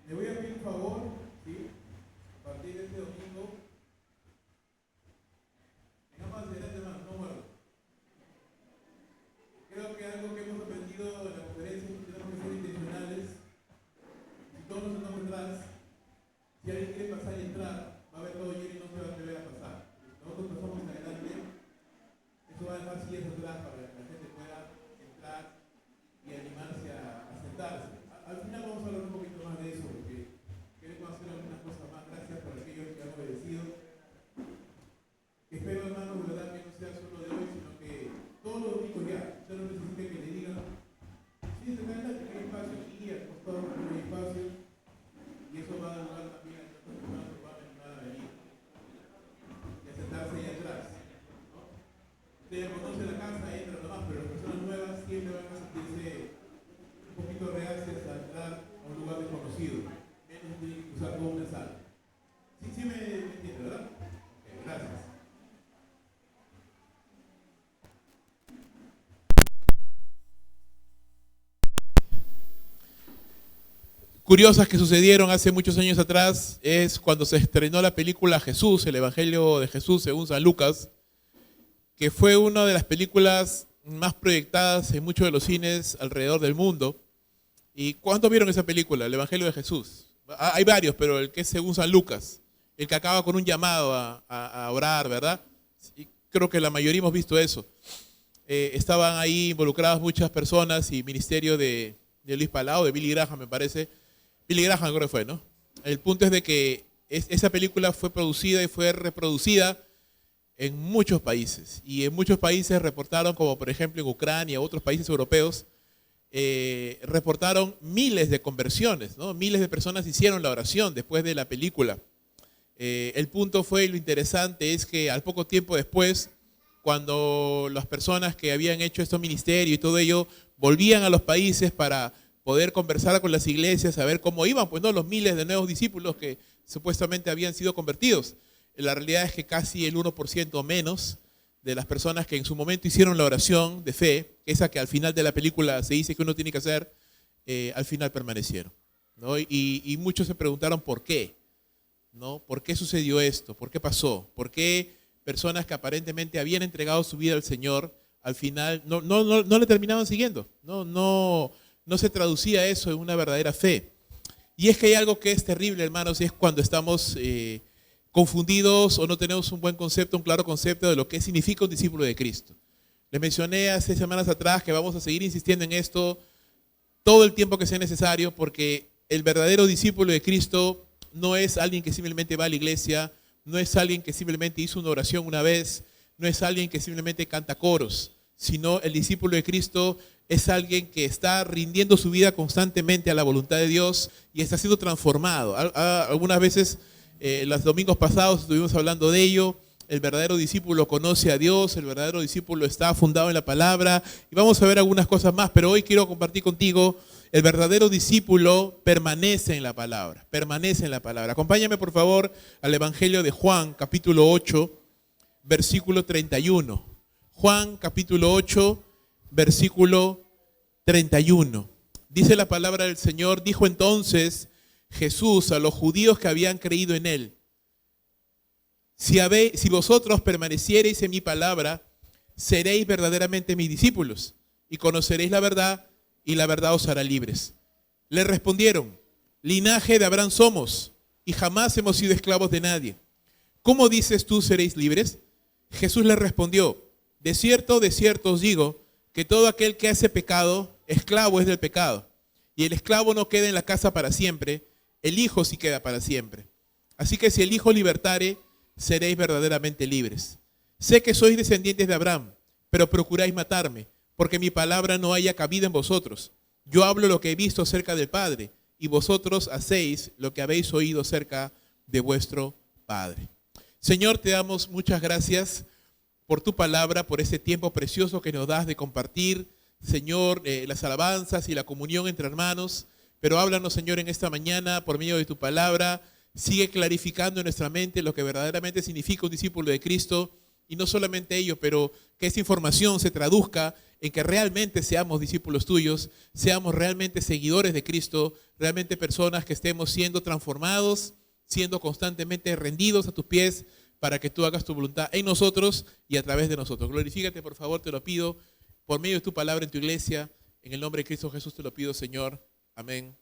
Le voy a pedir un favor, ¿sí? A partir de este domingo, dejamos adelante más, no muerdo. Creo que algo que hemos aprendido en la conferencia es que tenemos que ser intencionales. Si todos nos sentamos atrás, si alguien quiere pasar y entrar, va a haber todo lleno y no se va a atrever a pasar. Nosotros pasamos adelante, eso va a dejar sillas atrás para que la gente pueda entrar y animarse a sentarse. Al final vamos a hablar un poquito más de eso, porque queremos hacer algunas cosas más. Gracias por aquellos que han obedecido. Espero, hermanos, de verdad que no sea solo de hoy, sino que todos los domingos ya, usted no necesita que le digan, sí, se trata de que hay espacio aquí, al costado no hay espacio, y eso va a dar lugar también a otras personas que van a animar a venir y a sentarse ahí atrás, ¿no? Usted ya conoce la casa, entra nomás, pero las personas nuevas siempre van a sentirse un poquito reacias a entrar a un lugar desconocido, menos tienen que usar toda una sala. Sí me entiende, ¿verdad? Okay, gracias. Curiosas que sucedieron hace muchos años atrás es cuando se estrenó la película Jesús, el Evangelio de Jesús según San Lucas, que fue una de las películas más proyectadas en muchos de los cines alrededor del mundo. ¿Y cuántos vieron esa película, el Evangelio de Jesús? Hay varios, pero el que es según San Lucas, el que acaba con un llamado a orar, ¿verdad? Y creo que la mayoría hemos visto eso. Estaban ahí involucradas muchas personas y ministerio de Luis Palau, de Billy Graham, me parece. Billy Graham creo que fue, ¿no? El punto es de que esa película fue producida y fue reproducida en muchos países. Y en muchos países reportaron, como por ejemplo en Ucrania, otros países europeos, reportaron miles de conversiones, ¿no? Miles de personas hicieron la oración después de la película. El punto fue, y lo interesante es que al poco tiempo después, cuando las personas que habían hecho estos ministerios y todo ello volvían a los países para poder conversar con las iglesias, saber cómo iban, pues no, los miles de nuevos discípulos que supuestamente habían sido convertidos. La realidad es que casi el 1% o menos de las personas que en su momento hicieron la oración de fe, esa que al final de la película se dice que uno tiene que hacer, al final permanecieron, ¿no? Y muchos se preguntaron por qué, ¿no? ¿Por qué sucedió esto? ¿Por qué pasó? ¿Por qué personas que aparentemente habían entregado su vida al Señor, al final no le terminaban siguiendo? No se traducía eso en una verdadera fe. Y es que hay algo que es terrible, hermanos, y es cuando estamos confundidos o no tenemos un buen concepto, un claro concepto de lo que significa un discípulo de Cristo. Les mencioné hace semanas atrás que vamos a seguir insistiendo en esto todo el tiempo que sea necesario, porque el verdadero discípulo de Cristo no es alguien que simplemente va a la iglesia, no es alguien que simplemente hizo una oración una vez, no es alguien que simplemente canta coros, sino el discípulo de Cristo es alguien que está rindiendo su vida constantemente a la voluntad de Dios y está siendo transformado. Algunas veces, los domingos pasados estuvimos hablando de ello. El verdadero discípulo conoce a Dios, el verdadero discípulo está fundado en la palabra y vamos a ver algunas cosas más, pero hoy quiero compartir contigo, el verdadero discípulo permanece en la palabra, permanece en la palabra. Acompáñame por favor al Evangelio de Juan, capítulo 8, versículo 31. Juan, capítulo 8, versículo 31. Dice la palabra del Señor, dijo entonces Jesús a los judíos que habían creído en él: si vosotros permaneciereis en mi palabra, seréis verdaderamente mis discípulos y conoceréis la verdad y la verdad os hará libres. Le respondieron: linaje de Abraham somos y jamás hemos sido esclavos de nadie. ¿Cómo dices tú seréis libres? Jesús le respondió: de cierto os digo que todo aquel que hace pecado, esclavo es del pecado. Y el esclavo no queda en la casa para siempre, el Hijo sí queda para siempre. Así que si el Hijo libertare, seréis verdaderamente libres. Sé que sois descendientes de Abraham, pero procuráis matarme, porque mi palabra no haya cabida en vosotros. Yo hablo lo que he visto cerca del Padre, y vosotros hacéis lo que habéis oído cerca de vuestro Padre. Señor, te damos muchas gracias por tu palabra, por ese tiempo precioso que nos das de compartir, Señor, las alabanzas y la comunión entre hermanos. Pero háblanos, Señor, en esta mañana por medio de tu palabra. Sigue clarificando en nuestra mente lo que verdaderamente significa un discípulo de Cristo y no solamente ello, pero que esa información se traduzca en que realmente seamos discípulos tuyos, seamos realmente seguidores de Cristo, realmente personas que estemos siendo transformados, siendo constantemente rendidos a tus pies para que tú hagas tu voluntad en nosotros y a través de nosotros. Glorifícate, por favor, te lo pido, por medio de tu palabra en tu iglesia, en el nombre de Cristo Jesús te lo pido, Señor. Amén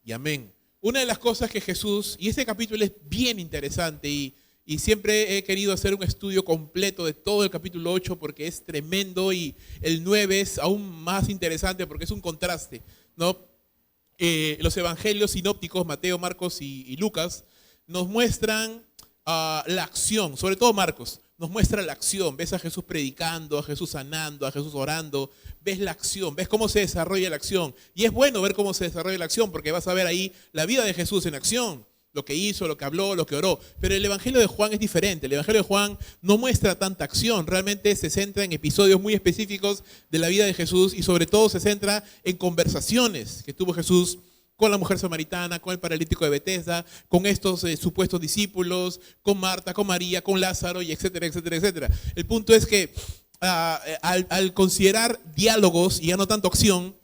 y amén. Una de las cosas que Jesús, y este capítulo es bien interesante y siempre he querido hacer un estudio completo de todo el capítulo 8 porque es tremendo y el 9 es aún más interesante porque es un contraste, ¿no? Los evangelios sinópticos, Mateo, Marcos y Lucas, nos muestran la acción, sobre todo Marcos, nos muestra la acción. Ves a Jesús predicando, a Jesús sanando, a Jesús orando, ves la acción, ves cómo se desarrolla la acción. Y es bueno ver cómo se desarrolla la acción porque vas a ver ahí la vida de Jesús en acción. Lo que hizo, lo que habló, lo que oró. Pero el Evangelio de Juan es diferente. El Evangelio de Juan no muestra tanta acción. Realmente se centra en episodios muy específicos de la vida de Jesús y sobre todo se centra en conversaciones que tuvo Jesús con la mujer samaritana, con el paralítico de Betesda, con estos supuestos discípulos, con Marta, con María, con Lázaro, y etcétera, etcétera, etcétera. El punto es que al considerar diálogos y ya no tanto acción,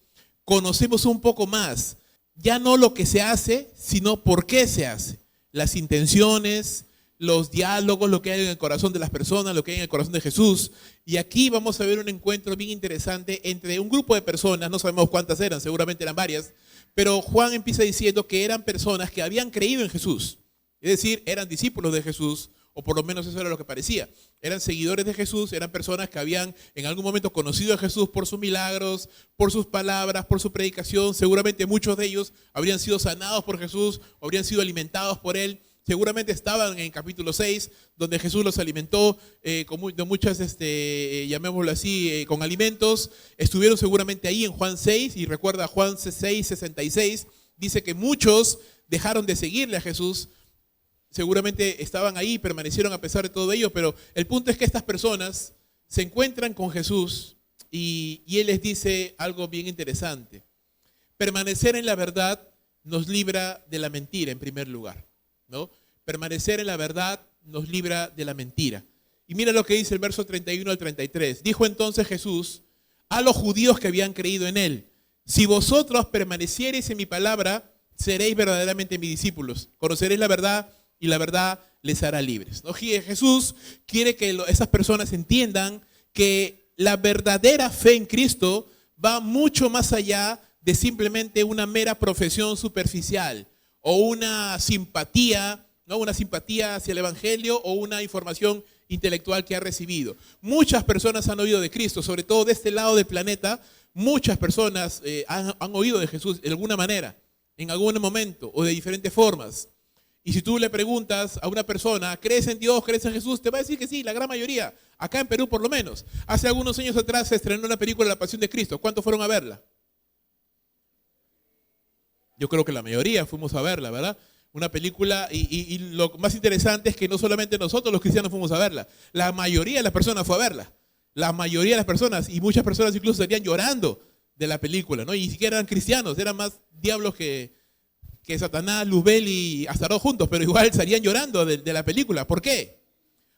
conocemos un poco más. Ya no lo que se hace, sino por qué se hace. Las intenciones, los diálogos, lo que hay en el corazón de las personas, lo que hay en el corazón de Jesús. Y aquí vamos a ver un encuentro bien interesante entre un grupo de personas, no sabemos cuántas eran, seguramente eran varias, pero Juan empieza diciendo que eran personas que habían creído en Jesús. Es decir, eran discípulos de Jesús, o por lo menos eso era lo que parecía. Eran seguidores de Jesús, eran personas que habían en algún momento conocido a Jesús por sus milagros, por sus palabras, por su predicación. Seguramente muchos de ellos habrían sido sanados por Jesús, habrían sido alimentados por Él. Seguramente estaban en capítulo 6, donde Jesús los alimentó con muchas, llamémoslo así, con alimentos. Estuvieron seguramente ahí en Juan 6, y recuerda Juan 6, 66, dice que muchos dejaron de seguirle a Jesús. Seguramente estaban ahí, permanecieron a pesar de todo ello, pero el punto es que estas personas se encuentran con Jesús y Él les dice algo bien interesante. Permanecer en la verdad nos libra de la mentira en primer lugar, ¿no? Permanecer en la verdad nos libra de la mentira. Y mira lo que dice el verso 31 al 33. Dijo entonces Jesús a los judíos que habían creído en Él: si vosotros permaneciereis en mi palabra, seréis verdaderamente mis discípulos. Conoceréis la verdad y la verdad les hará libres, ¿no? Jesús quiere que esas personas entiendan que la verdadera fe en Cristo va mucho más allá de simplemente una mera profesión superficial o una simpatía, ¿no? Una simpatía hacia el Evangelio o una información intelectual que ha recibido. Muchas personas han oído de Cristo, sobre todo de este lado del planeta. Muchas personas han oído de Jesús de alguna manera, en algún momento o de diferentes formas. Y si tú le preguntas a una persona, ¿crees en Dios, crees en Jesús? Te va a decir que sí, la gran mayoría. Acá en Perú por lo menos. Hace algunos años atrás se estrenó una película, La Pasión de Cristo. ¿Cuántos fueron a verla? Yo creo que la mayoría fuimos a verla, ¿verdad? Una película, y lo más interesante es que no solamente nosotros los cristianos fuimos a verla. La mayoría de las personas fue a verla. La mayoría de las personas, y muchas personas incluso estarían llorando de la película, ¿no? Y ni siquiera eran cristianos, eran más diablos que Satanás, Luzbel y Astaroth juntos, pero igual estarían llorando de la película. ¿Por qué?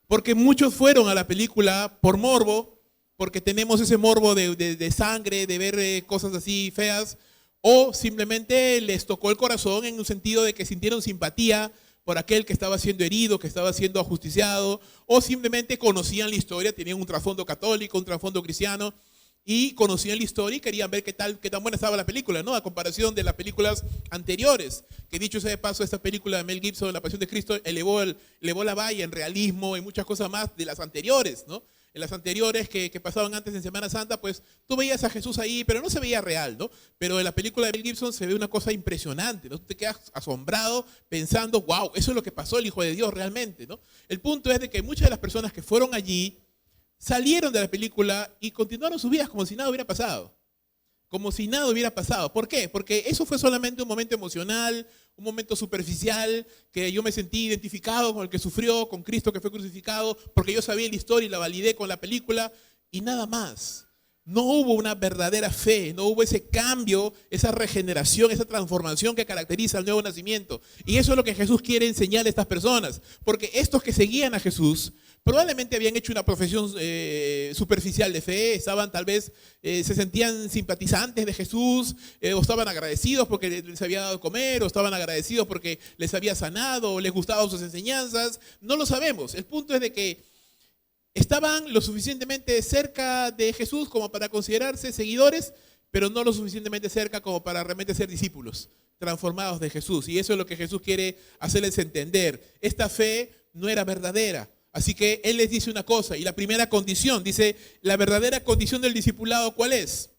Porque muchos fueron a la película por morbo, porque tenemos ese morbo de sangre, de ver cosas así feas, o simplemente les tocó el corazón en un sentido de que sintieron simpatía por aquel que estaba siendo herido, que estaba siendo ajusticiado, o simplemente conocían la historia, tenían un trasfondo católico, un trasfondo cristiano, y conocían la historia y querían ver qué tan buena estaba la película, ¿no? A comparación de las películas anteriores, que dicho sea de paso, esta película de Mel Gibson, La Pasión de Cristo, elevó la valla en realismo y muchas cosas más de las anteriores, ¿no? En las anteriores que pasaban antes en Semana Santa, pues tú veías a Jesús ahí, pero no se veía real, ¿no? Pero en la película de Mel Gibson se ve una cosa impresionante, ¿no? Tú te quedas asombrado pensando, wow, eso es lo que pasó el Hijo de Dios realmente, ¿no? El punto es de que muchas de las personas que fueron allí salieron de la película y continuaron sus vidas como si nada hubiera pasado. Como si nada hubiera pasado. ¿Por qué? Porque eso fue solamente un momento emocional, un momento superficial, que yo me sentí identificado con el que sufrió, con Cristo que fue crucificado, porque yo sabía la historia y la validé con la película, y nada más. No hubo una verdadera fe, no hubo ese cambio, esa regeneración, esa transformación que caracteriza al nuevo nacimiento. Y eso es lo que Jesús quiere enseñar a estas personas, porque estos que seguían a Jesús probablemente habían hecho una profesión superficial de fe, estaban tal vez, se sentían simpatizantes de Jesús, o estaban agradecidos porque les había dado de comer, o estaban agradecidos porque les había sanado, o les gustaban sus enseñanzas, no lo sabemos. El punto es de que estaban lo suficientemente cerca de Jesús como para considerarse seguidores, pero no lo suficientemente cerca como para realmente ser discípulos transformados de Jesús. Y eso es lo que Jesús quiere hacerles entender. Esta fe no era verdadera. Así que Él les dice una cosa, y la primera condición, dice, la verdadera condición del discipulado, ¿cuál es?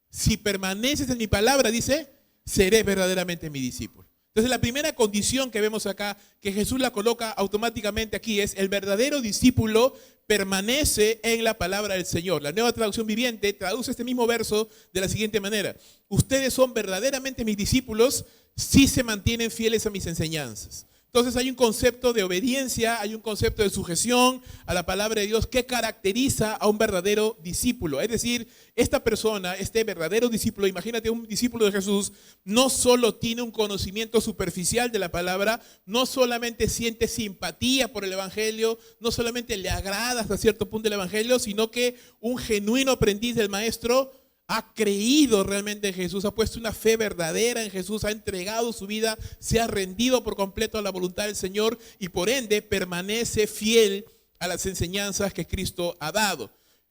Si permaneces en mi palabra, dice, seré verdaderamente mi discípulo. Entonces la primera condición que vemos acá, que Jesús la coloca automáticamente aquí, es el verdadero discípulo permanece en la palabra del Señor. La Nueva Traducción Viviente traduce este mismo verso de la siguiente manera: ustedes son verdaderamente mis discípulos si se mantienen fieles a mis enseñanzas. Entonces hay un concepto de obediencia, hay un concepto de sujeción a la palabra de Dios que caracteriza a un verdadero discípulo. Es decir, esta persona, este verdadero discípulo, imagínate un discípulo de Jesús, no solo tiene un conocimiento superficial de la palabra, no solamente siente simpatía por el Evangelio, no solamente le agrada hasta cierto punto el Evangelio, sino que un genuino aprendiz del Maestro ha creído realmente en Jesús, ha puesto una fe verdadera en Jesús, ha entregado su vida, se ha rendido por completo a la voluntad del Señor y por ende permanece fiel a las enseñanzas que Cristo ha dado.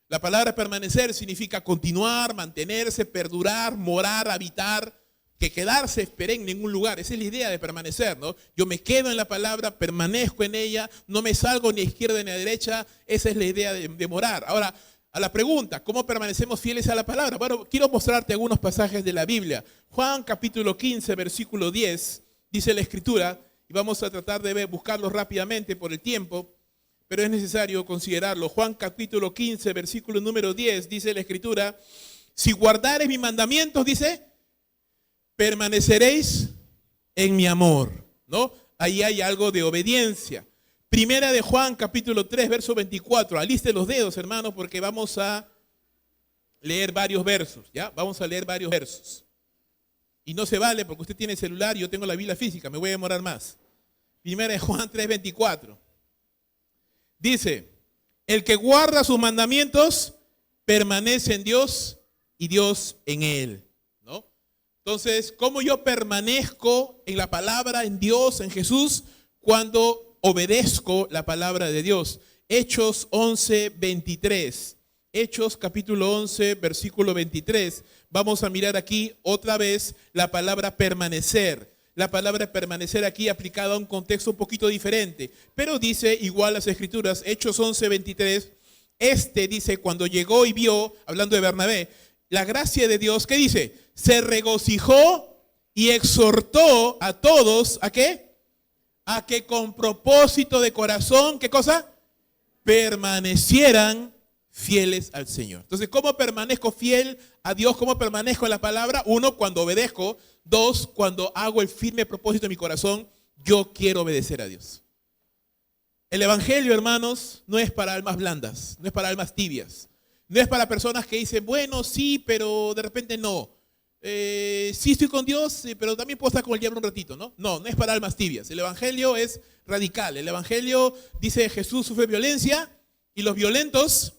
La palabra permanecer significa continuar, mantenerse, perdurar, morar, habitar, que quedarse perenne en un lugar. Esa es la idea de permanecer, ¿no? Yo me quedo en la palabra, permanezco en ella, no me salgo ni a izquierda ni a derecha. Esa es la idea de morar. Ahora, a la pregunta, ¿cómo permanecemos fieles a la palabra? Bueno, quiero mostrarte algunos pasajes de la Biblia. Juan capítulo 15, versículo 10, dice la Escritura, y vamos a tratar de buscarlo rápidamente por el tiempo, pero es necesario considerarlo. Juan capítulo 15, versículo número 10, dice la Escritura, si guardareis mis mandamientos, dice, permaneceréis en mi amor, ¿no? Ahí hay algo de obediencia. Primera de Juan, capítulo 3, verso 24. Aliste los dedos, hermanos, porque vamos a leer varios versos, ¿ya? Vamos a leer varios versos. Y no se vale porque usted tiene celular y yo tengo la Biblia física, me voy a demorar más. Primera de Juan 3, 24. Dice, el que guarda sus mandamientos permanece en Dios y Dios en él, ¿no? Entonces, ¿cómo yo permanezco en la palabra, en Dios, en Jesús, cuando obedezco la palabra de Dios? Hechos 11, 23. Hechos capítulo 11, versículo 23. Vamos a mirar aquí otra vez la palabra permanecer. La palabra permanecer aquí aplicada a un contexto un poquito diferente. Pero dice igual las Escrituras, Hechos 11, 23. Dice, cuando llegó y vio, hablando de Bernabé, la gracia de Dios, ¿qué dice? Se regocijó y exhortó a todos, ¿a qué? A que con propósito de corazón, ¿qué cosa? Permanecieran fieles al Señor. Entonces, ¿cómo permanezco fiel a Dios? ¿Cómo permanezco en la palabra? Uno, cuando obedezco. Dos, cuando hago el firme propósito de mi corazón, yo quiero obedecer a Dios. El Evangelio, hermanos, no es para almas blandas, no es para almas tibias. No es para personas que dicen, bueno, sí, pero de repente no. Sí estoy con Dios, pero también puedo estar con el diablo un ratito, ¿no? No, no es para almas tibias. El Evangelio es radical. El Evangelio dice Jesús sufre violencia y los violentos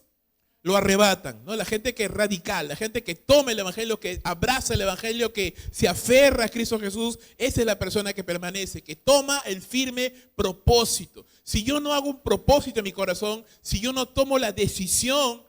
lo arrebatan, ¿no? La gente que es radical, la gente que toma el Evangelio, que abraza el Evangelio, que se aferra a Cristo Jesús, esa es la persona que permanece, que toma el firme propósito. Si yo no hago un propósito en mi corazón, si yo no tomo la decisión,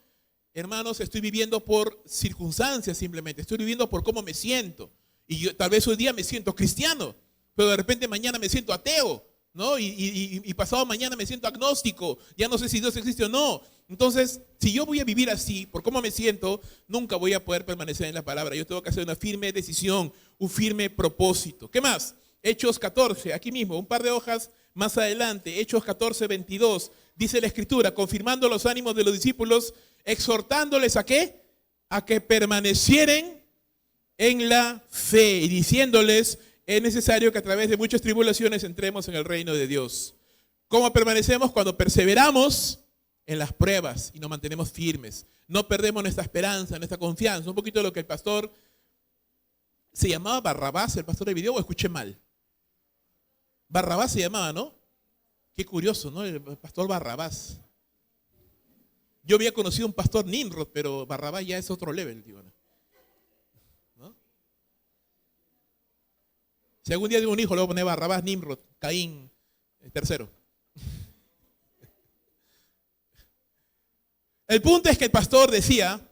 hermanos, estoy viviendo por circunstancias simplemente, estoy viviendo por cómo me siento. Y yo tal vez hoy día me siento cristiano, pero de repente mañana me siento ateo, ¿no? Y pasado mañana me siento agnóstico, ya no sé si Dios existe o no. Entonces, si yo voy a vivir así, por cómo me siento, nunca voy a poder permanecer en la palabra. Yo tengo que hacer una firme decisión, un firme propósito. ¿Qué más? Hechos 14, aquí mismo, un par de hojas más adelante, Hechos 14, 22, dice la Escritura, confirmando los ánimos de los discípulos, exhortándoles ¿a qué? A que permanecieren en la fe y diciéndoles, es necesario que a través de muchas tribulaciones entremos en el reino de Dios. ¿Cómo permanecemos? Cuando perseveramos en las pruebas y nos mantenemos firmes. No perdemos nuestra esperanza, nuestra confianza. Un poquito de lo que el pastor, ¿se llamaba Barrabás el pastor de video o escuché mal? Barrabás se llamaba, ¿no? Qué curioso, ¿no? El pastor Barrabás. Yo había conocido un pastor Nimrod, pero Barrabás ya es otro level, digo, ¿no? Si algún día tengo un hijo, le voy a poner Barrabás, Nimrod, Caín, el tercero. El punto es que el pastor decía,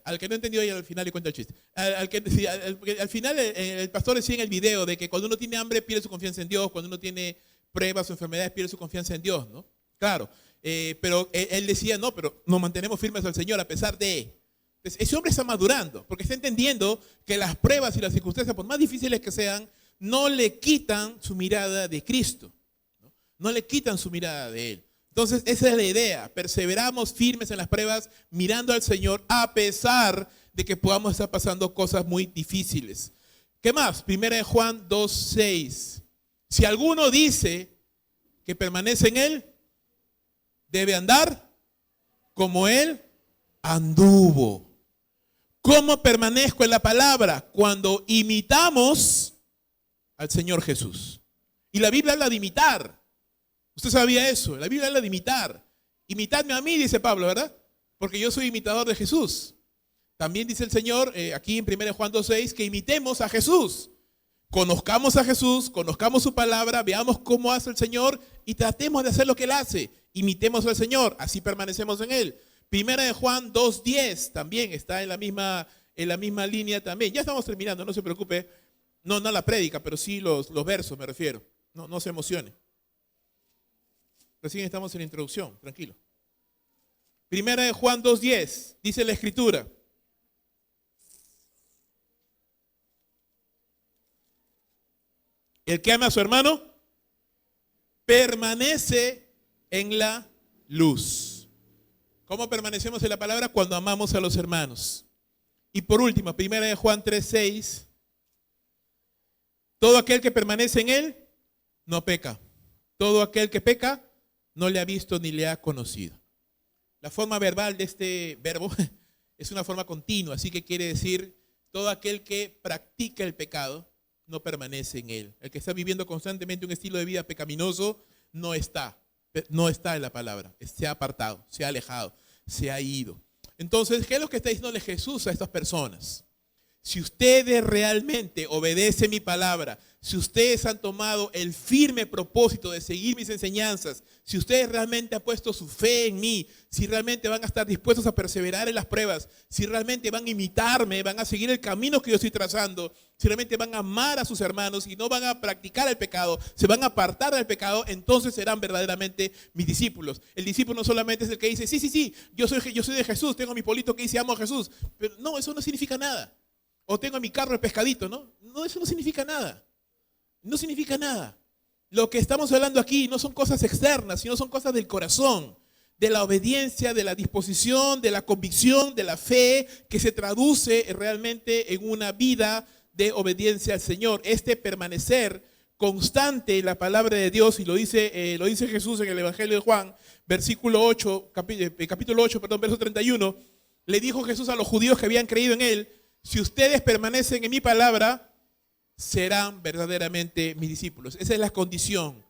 al que no entendió, ya al final le cuento el chiste. Al final el pastor decía en el video de que cuando uno tiene hambre pierde su confianza en Dios, cuando uno tiene pruebas o enfermedades pierde su confianza en Dios, ¿no? Claro, pero él decía, no, pero nos mantenemos firmes al Señor a pesar de. Entonces, ese hombre está madurando, porque está entendiendo que las pruebas y las circunstancias, por más difíciles que sean, no le quitan su mirada de Cristo, no le quitan su mirada de Él. Entonces, esa es la idea. Perseveramos firmes en las pruebas, mirando al Señor, a pesar de que podamos estar pasando cosas muy difíciles. ¿Qué más? 1 Juan 2:6. Si alguno dice que permanece en Él, debe andar como Él anduvo. ¿Cómo permanezco en la palabra? Cuando imitamos al Señor Jesús. Y la Biblia habla de imitar. ¿Usted sabía eso? La Biblia habla de imitar. Imitadme a mí, dice Pablo, ¿verdad? Porque yo soy imitador de Jesús. También dice el Señor, aquí en 1 Juan 2:6, que imitemos a Jesús. Conozcamos a Jesús, conozcamos su palabra, veamos cómo hace el Señor y tratemos de hacer lo que Él hace. Imitemos al Señor, así permanecemos en Él. 1 Juan 2:10 también está en la misma línea también. Ya estamos terminando, no se preocupe. No la prédica, pero sí los versos me refiero. No se emocione. Recién estamos en la introducción, tranquilo. 1 Juan 2:10, dice la Escritura. El que ama a su hermano permanece en la luz. ¿Cómo permanecemos en la palabra? Cuando amamos a los hermanos. Y por último, 1 Juan 3:6. Todo aquel que permanece en él no peca. Todo aquel que peca no le ha visto ni le ha conocido. La forma verbal de este verbo es una forma continua, así que quiere decir todo aquel que practica el pecado no permanece en él. El que está viviendo constantemente un estilo de vida pecaminoso no está en la palabra, se ha apartado, se ha alejado, se ha ido. Entonces, ¿qué es lo que está diciéndole Jesús a estas personas? Si ustedes realmente obedecen mi palabra, si ustedes han tomado el firme propósito de seguir mis enseñanzas, si ustedes realmente han puesto su fe en mí, si realmente van a estar dispuestos a perseverar en las pruebas, si realmente van a imitarme, van a seguir el camino que yo estoy trazando, si realmente van a amar a sus hermanos y no van a practicar el pecado, se van a apartar del pecado, entonces serán verdaderamente mis discípulos. El discípulo no solamente es el que dice, sí, yo soy de Jesús, tengo mi polito que dice amo a Jesús, pero no, eso no significa nada. O tengo en mi carro el pescadito, ¿no? No, eso no significa nada. No significa nada. Lo que estamos hablando aquí no son cosas externas, sino son cosas del corazón, de la obediencia, de la disposición, de la convicción, de la fe, que se traduce realmente en una vida de obediencia al Señor. Permanecer constante en la palabra de Dios, y lo dice Jesús en el Evangelio de Juan, capítulo 8, verso 31, le dijo Jesús a los judíos que habían creído en Él, si ustedes permanecen en mi palabra, serán verdaderamente mis discípulos. Esa es la condición.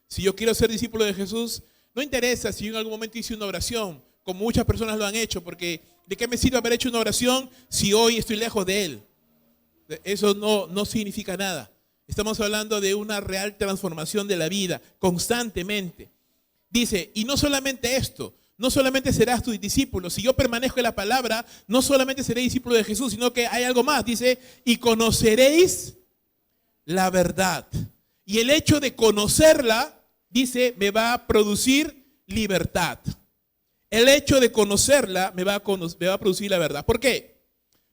Si yo quiero ser discípulo de Jesús, no interesa si yo en algún momento hice una oración, como muchas personas lo han hecho, porque ¿de qué me sirve haber hecho una oración si hoy estoy lejos de Él? Eso no significa nada. Estamos hablando de una real transformación de la vida, constantemente. Dice, y no solamente esto, no solamente serás tu discípulo, si yo permanezco en la palabra, no solamente seré discípulo de Jesús, sino que hay algo más, dice, y conoceréis la verdad. Y el hecho de conocerla, dice, me va a producir libertad. El hecho de conocerla me va a producir la verdad. ¿Por qué?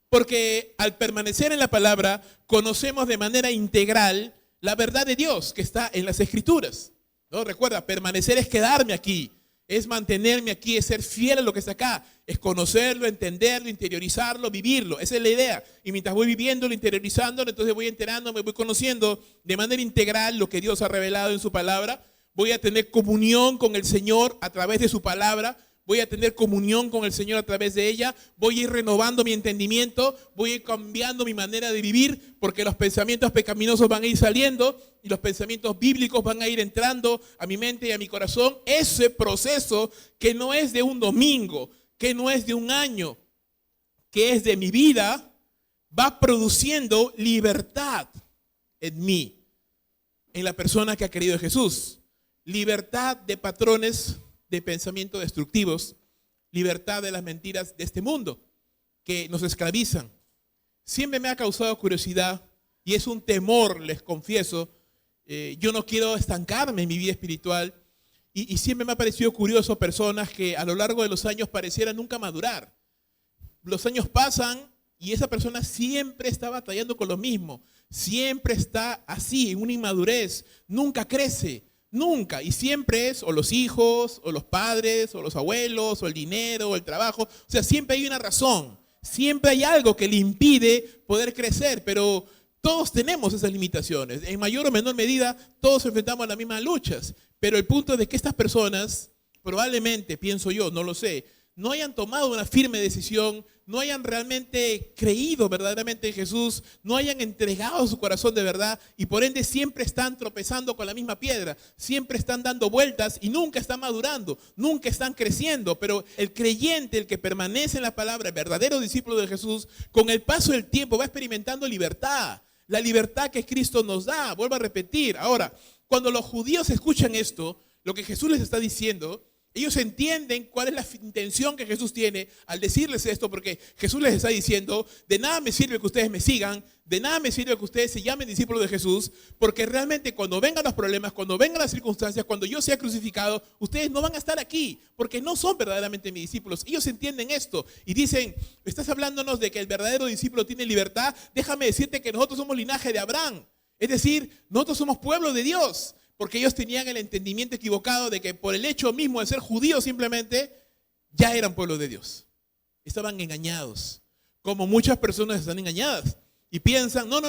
Porque al permanecer en la palabra, conocemos de manera integral la verdad de Dios que está en las Escrituras. ¿No? Recuerda, permanecer es quedarme aquí. Es mantenerme aquí, es ser fiel a lo que está acá, es conocerlo, entenderlo, interiorizarlo, vivirlo. Esa es la idea. Y mientras voy viviéndolo, interiorizándolo, entonces voy enterándome, voy conociendo de manera integral lo que Dios ha revelado en su palabra. Voy a tener comunión con el Señor a través de su palabra. voy a tener comunión con el Señor a través de ella, voy a ir renovando mi entendimiento, voy a ir cambiando mi manera de vivir, porque los pensamientos pecaminosos van a ir saliendo y los pensamientos bíblicos van a ir entrando a mi mente y a mi corazón. Ese proceso que no es de un domingo, que no es de un año, que es de mi vida, va produciendo libertad en mí, en la persona que ha querido a Jesús. Libertad de patrones de pensamiento destructivos, libertad de las mentiras de este mundo que nos esclavizan. Siempre me ha causado curiosidad y es un temor, les confieso. Yo no quiero estancarme en mi vida espiritual y siempre me ha parecido curioso personas que a lo largo de los años parecieran nunca madurar. Los años pasan y esa persona siempre está batallando con lo mismo, siempre está así, en una inmadurez, nunca crece. Nunca, y siempre es o los hijos, o los padres, o los abuelos, o el dinero, o el trabajo. O sea, siempre hay una razón, siempre hay algo que le impide poder crecer, pero todos tenemos esas limitaciones. En mayor o menor medida, todos enfrentamos las mismas luchas. Pero el punto es de que estas personas, probablemente, pienso yo, no lo sé, no hayan tomado una firme decisión, no hayan realmente creído verdaderamente en Jesús, no hayan entregado su corazón de verdad y por ende siempre están tropezando con la misma piedra, siempre están dando vueltas y nunca están madurando, nunca están creciendo. Pero el creyente, el que permanece en la palabra, el verdadero discípulo de Jesús, con el paso del tiempo va experimentando libertad, la libertad que Cristo nos da. Vuelvo a repetir. Ahora, cuando los judíos escuchan esto, lo que Jesús les está diciendo, ellos entienden cuál es la intención que Jesús tiene al decirles esto, porque Jesús les está diciendo, de nada me sirve que ustedes me sigan, de nada me sirve que ustedes se llamen discípulos de Jesús, porque realmente cuando vengan los problemas, cuando vengan las circunstancias, cuando yo sea crucificado, ustedes no van a estar aquí, porque no son verdaderamente mis discípulos. Ellos entienden esto y dicen, estás hablándonos de que el verdadero discípulo tiene libertad, déjame decirte que nosotros somos linaje de Abraham, es decir, nosotros somos pueblo de Dios. Porque ellos tenían el entendimiento equivocado de que por el hecho mismo de ser judíos simplemente ya eran pueblo de Dios. Estaban engañados, como muchas personas están engañadas y piensan, no,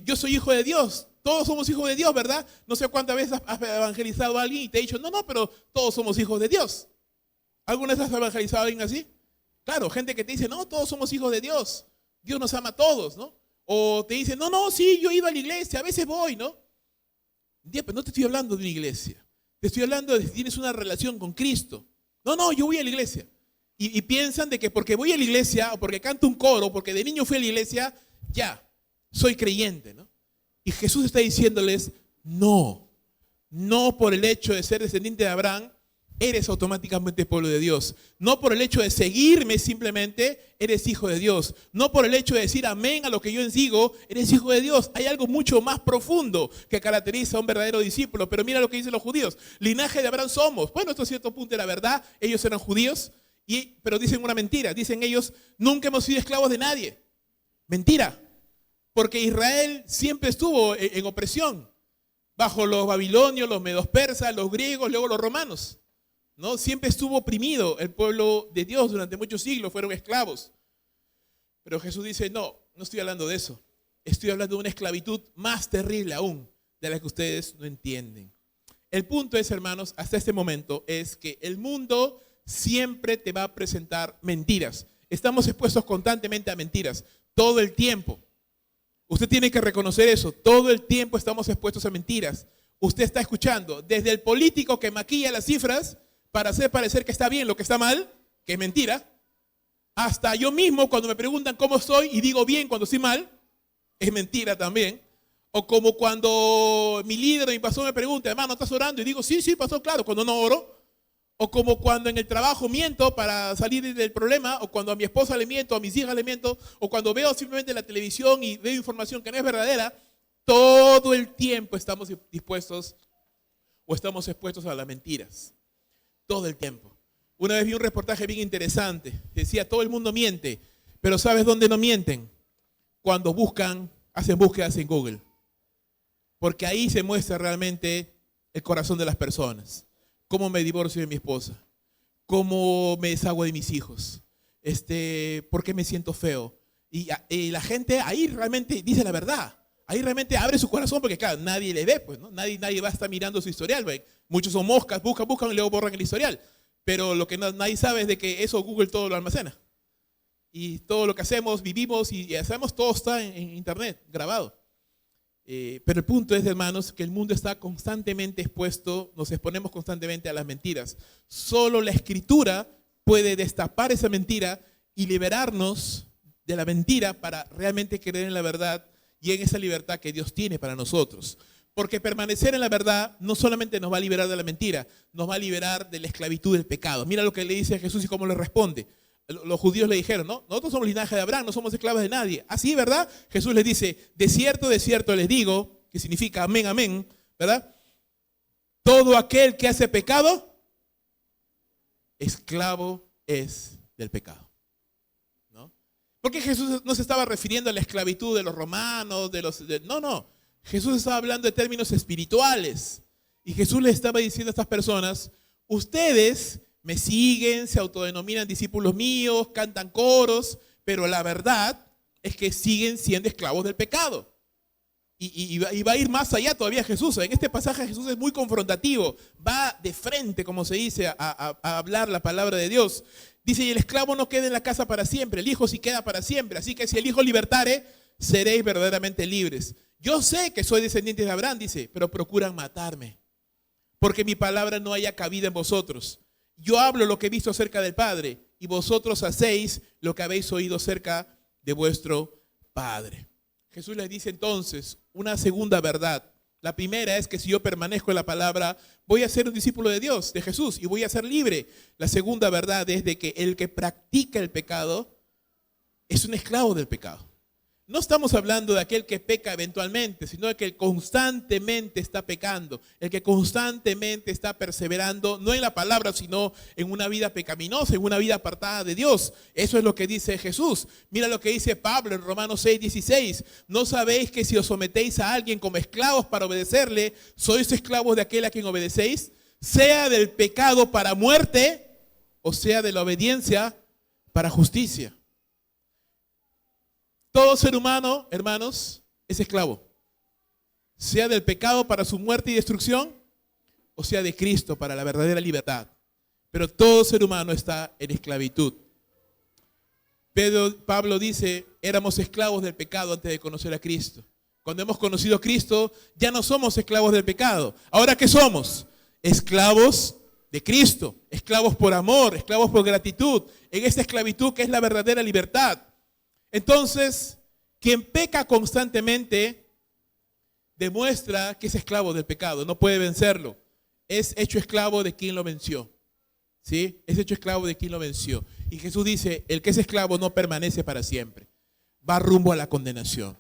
yo soy hijo de Dios, todos somos hijos de Dios, ¿verdad? No sé cuántas veces has evangelizado a alguien y te ha dicho, no, pero todos somos hijos de Dios. ¿Alguna vez has evangelizado a alguien así? Claro, gente que te dice, no, todos somos hijos de Dios, Dios nos ama a todos, ¿no? O te dice, no, sí, yo he ido a la iglesia, a veces voy, ¿no? Pero no te estoy hablando de una iglesia. Te estoy hablando de si tienes una relación con Cristo. No, yo voy a la iglesia. Y piensan de que porque voy a la iglesia, o porque canto un coro, porque de niño fui a la iglesia, ya, soy creyente, ¿no? Y Jesús está diciéndoles, no por el hecho de ser descendiente de Abraham, eres automáticamente pueblo de Dios. No por el hecho de seguirme simplemente, eres hijo de Dios. No por el hecho de decir amén a lo que yo digo, eres hijo de Dios. Hay algo mucho más profundo que caracteriza a un verdadero discípulo. Pero mira lo que dicen los judíos. Linaje de Abraham somos. Bueno, esto a cierto punto era verdad. Ellos eran judíos, pero dicen una mentira. Dicen ellos, nunca hemos sido esclavos de nadie. Mentira. Porque Israel siempre estuvo en opresión. Bajo los babilonios, los medos persas, los griegos, luego los romanos. ¿No? Siempre estuvo oprimido el pueblo de Dios durante muchos siglos, fueron esclavos. Pero Jesús dice, no estoy hablando de eso. Estoy hablando de una esclavitud más terrible aún, de la que ustedes no entienden. El punto es, hermanos, hasta este momento, es que el mundo siempre te va a presentar mentiras. Estamos expuestos constantemente a mentiras, todo el tiempo. Usted tiene que reconocer eso, todo el tiempo estamos expuestos a mentiras. Usted está escuchando, desde el político que maquilla las cifras, para hacer parecer que está bien lo que está mal, que es mentira, hasta yo mismo cuando me preguntan cómo estoy y digo bien cuando estoy mal, es mentira también. O como cuando mi líder o mi pastor me pregunta, hermano, ¿estás orando? Y digo, sí, pastor, claro, cuando no oro. O como cuando en el trabajo miento para salir del problema, o cuando a mi esposa le miento, a mis hijas le miento, o cuando veo simplemente la televisión y veo información que no es verdadera, todo el tiempo estamos dispuestos o estamos expuestos a las mentiras. Todo el tiempo. Una vez vi un reportaje bien interesante. Decía, todo el mundo miente, pero ¿sabes dónde no mienten? Cuando hacen búsquedas en Google. Porque ahí se muestra realmente el corazón de las personas. Cómo me divorcio de mi esposa. Cómo me deshago de mis hijos. ¿Por qué me siento feo? Y la gente ahí realmente dice la verdad. Ahí realmente abre su corazón porque, claro, nadie le ve, pues, ¿no? Nadie va a estar mirando su historial, ¿ve? Muchos son moscas, buscan y luego borran el historial. Pero lo que nadie sabe es de que eso Google todo lo almacena. Y todo lo que hacemos, vivimos y hacemos, todo está en internet, grabado. Pero el punto es, hermanos, que el mundo está constantemente expuesto, nos exponemos constantemente a las mentiras. Solo la Escritura puede destapar esa mentira y liberarnos de la mentira para realmente creer en la verdad y en esa libertad que Dios tiene para nosotros. Porque permanecer en la verdad no solamente nos va a liberar de la mentira, nos va a liberar de la esclavitud del pecado. Mira lo que le dice a Jesús y cómo le responde. Los judíos le dijeron, ¿no? Nosotros somos linaje de Abraham, no somos esclavos de nadie. Así, ¿verdad? Jesús les dice, de cierto les digo, que significa amén, amén, ¿verdad? Todo aquel que hace pecado, esclavo es del pecado. ¿No? Porque Jesús no se estaba refiriendo a la esclavitud de los romanos, no. Jesús estaba hablando de términos espirituales. Y Jesús les estaba diciendo a estas personas, ustedes me siguen, se autodenominan discípulos míos, cantan coros, pero la verdad es que siguen siendo esclavos del pecado. Y va a ir más allá todavía Jesús. En este pasaje Jesús es muy confrontativo. Va de frente, como se dice, a hablar la palabra de Dios. Dice, y el esclavo no queda en la casa para siempre, el hijo sí queda para siempre. Así que si el hijo libertare, seréis verdaderamente libres. Yo sé que soy descendiente de Abraham, dice, pero procuran matarme, porque mi palabra no haya cabida en vosotros. Yo hablo lo que he visto acerca del Padre, y vosotros hacéis lo que habéis oído acerca de vuestro Padre. Jesús les dice entonces una segunda verdad. La primera es que si yo permanezco en la palabra, voy a ser un discípulo de Dios, de Jesús, y voy a ser libre. La segunda verdad es de que el que practica el pecado es un esclavo del pecado. No estamos hablando de aquel que peca eventualmente, sino de que constantemente está pecando, el que constantemente está perseverando, no en la palabra, sino en una vida pecaminosa, en una vida apartada de Dios. Eso es lo que dice Jesús. Mira lo que dice Pablo en Romanos 6:16. ¿No sabéis que si os sometéis a alguien como esclavos para obedecerle, sois esclavos de aquel a quien obedecéis? Sea del pecado para muerte, o sea de la obediencia para justicia. Todo ser humano, hermanos, es esclavo. Sea del pecado para su muerte y destrucción, o sea de Cristo para la verdadera libertad. Pero todo ser humano está en esclavitud. Pablo dice, éramos esclavos del pecado antes de conocer a Cristo. Cuando hemos conocido a Cristo, ya no somos esclavos del pecado. ¿Ahora qué somos? Esclavos de Cristo, esclavos por amor, esclavos por gratitud, en esa esclavitud que es la verdadera libertad. Entonces, quien peca constantemente demuestra que es esclavo del pecado, no puede vencerlo. Es hecho esclavo de quien lo venció. ¿Sí? Es hecho esclavo de quien lo venció. Y Jesús dice, el que es esclavo no permanece para siempre. Va rumbo a la condenación,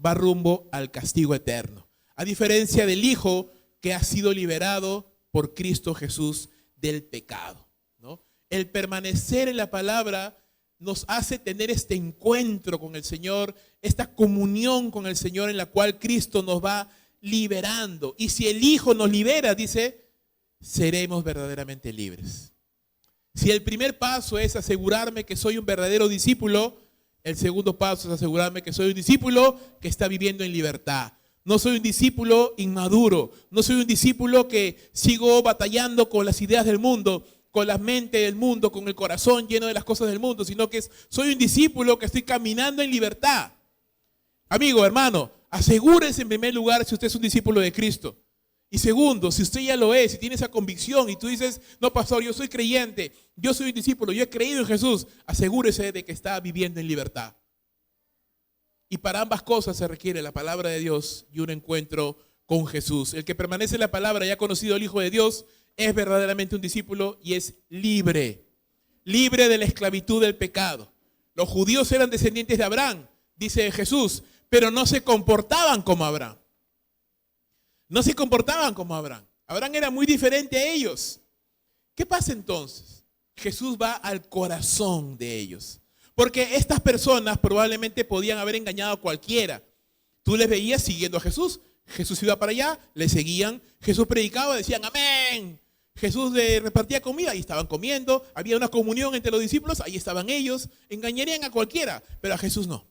va rumbo al castigo eterno. A diferencia del Hijo que ha sido liberado por Cristo Jesús del pecado, ¿no? El permanecer en la palabra nos hace tener este encuentro con el Señor, esta comunión con el Señor en la cual Cristo nos va liberando. Y si el Hijo nos libera, dice, seremos verdaderamente libres. Si el primer paso es asegurarme que soy un verdadero discípulo, el segundo paso es asegurarme que soy un discípulo que está viviendo en libertad. No soy un discípulo inmaduro, no soy un discípulo que sigo batallando con las ideas del mundo, con la mente del mundo, con el corazón lleno de las cosas del mundo, sino que soy un discípulo que estoy caminando en libertad. Amigo, hermano, asegúrese en primer lugar si usted es un discípulo de Cristo. Y segundo, si usted ya lo es, si tiene esa convicción y tú dices, no, pastor, yo soy creyente, yo soy un discípulo, yo he creído en Jesús, asegúrese de que está viviendo en libertad. Y para ambas cosas se requiere la palabra de Dios y un encuentro con Jesús. El que permanece en la palabra y ha conocido al Hijo de Dios es verdaderamente un discípulo y es libre, libre de la esclavitud del pecado. Los judíos eran descendientes de Abraham, dice Jesús, pero no se comportaban como Abraham. No se comportaban como Abraham. Abraham era muy diferente a ellos. ¿Qué pasa entonces? Jesús va al corazón de ellos. Porque estas personas probablemente podían haber engañado a cualquiera. Tú les veías siguiendo a Jesús. Jesús iba para allá, le seguían. Jesús predicaba, decían amén. Jesús les repartía comida, ahí estaban comiendo. Había una comunión entre los discípulos, ahí estaban ellos. Engañarían a cualquiera, pero a Jesús no.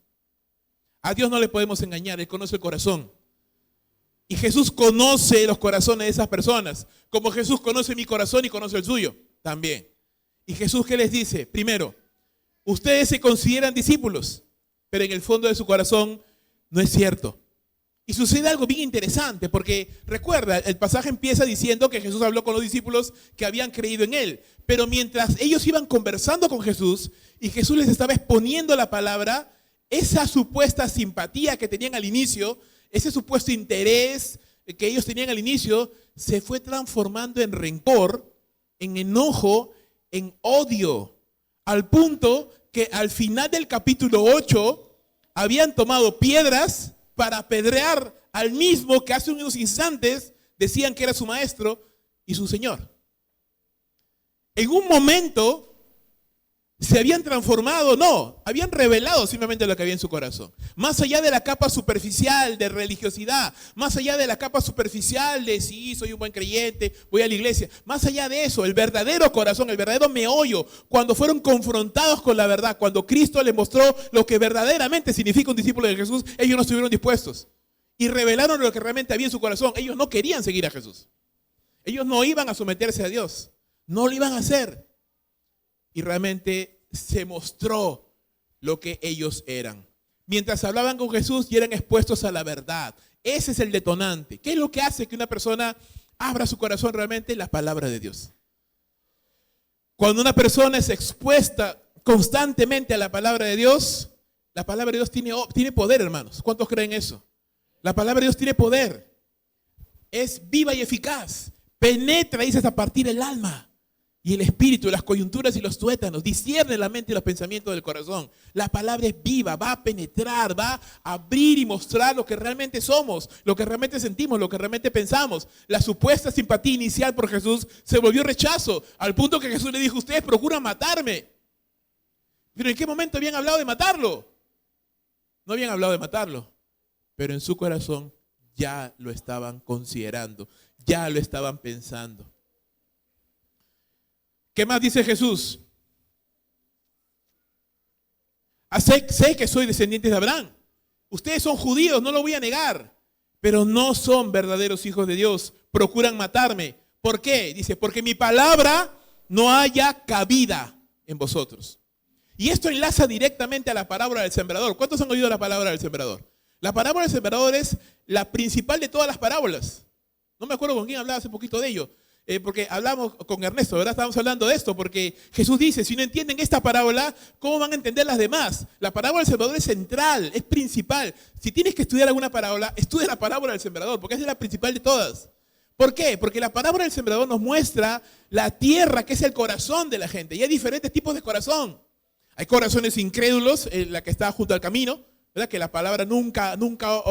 A Dios no le podemos engañar, Él conoce el corazón. Y Jesús conoce los corazones de esas personas, como Jesús conoce mi corazón y conoce el suyo también. ¿Y Jesús qué les dice? Primero, ustedes se consideran discípulos, pero en el fondo de su corazón no es cierto. Y sucede algo bien interesante, porque recuerda, el pasaje empieza diciendo que Jesús habló con los discípulos que habían creído en él. Pero mientras ellos iban conversando con Jesús y Jesús les estaba exponiendo la palabra, esa supuesta simpatía que tenían al inicio, ese supuesto interés que ellos tenían al inicio, se fue transformando en rencor, en enojo, en odio, al punto que al final del capítulo 8 habían tomado piedras para apedrear al mismo que hace unos instantes decían que era su maestro y su señor. En un momento se habían transformado, no, habían revelado simplemente lo que había en su corazón. Más allá de la capa superficial de religiosidad, más allá de la capa superficial de sí, soy un buen creyente, voy a la iglesia, más allá de eso, el verdadero corazón, el verdadero meollo, cuando fueron confrontados con la verdad, cuando Cristo les mostró lo que verdaderamente significa un discípulo de Jesús, ellos no estuvieron dispuestos y revelaron lo que realmente había en su corazón. Ellos no querían seguir a Jesús. Ellos no iban a someterse a Dios, no lo iban a hacer. Y realmente se mostró lo que ellos eran. Mientras hablaban con Jesús y eran expuestos a la verdad. Ese es el detonante. ¿Qué es lo que hace que una persona abra su corazón realmente? La palabra de Dios. Cuando una persona es expuesta constantemente a la palabra de Dios, la palabra de Dios tiene poder, hermanos. ¿Cuántos creen eso? La palabra de Dios tiene poder. Es viva y eficaz. Penetra, dice, hasta partir el alma y el espíritu, las coyunturas y los tuétanos, discierne la mente y los pensamientos del corazón. La palabra es viva, va a penetrar, va a abrir y mostrar lo que realmente somos, lo que realmente sentimos, lo que realmente pensamos. La supuesta simpatía inicial por Jesús se volvió rechazo, al punto que Jesús le dijo: ustedes procuran matarme. Pero ¿en qué momento habían hablado de matarlo? No habían hablado de matarlo, pero en su corazón ya lo estaban considerando, ya lo estaban pensando. ¿Qué más dice Jesús? Sé que soy descendiente de Abraham. Ustedes son judíos, no lo voy a negar, pero no son verdaderos hijos de Dios. Procuran matarme. ¿Por qué? Dice, porque mi palabra no haya cabida en vosotros. Y esto enlaza directamente a la parábola del sembrador. ¿Cuántos han oído la parábola del sembrador? La parábola del sembrador es la principal de todas las parábolas. No me acuerdo con quién hablaba hace poquito de ello. Porque hablamos con Ernesto, ¿verdad? Estábamos hablando de esto, porque Jesús dice, si no entienden esta parábola, ¿cómo van a entender las demás? La parábola del sembrador es central, es principal. Si tienes que estudiar alguna parábola, estudia la parábola del sembrador, porque esa es la principal de todas. ¿Por qué? Porque la parábola del sembrador nos muestra la tierra, que es el corazón de la gente. Y hay diferentes tipos de corazón. Hay corazones incrédulos, la que está junto al camino, ¿verdad? Que la palabra nunca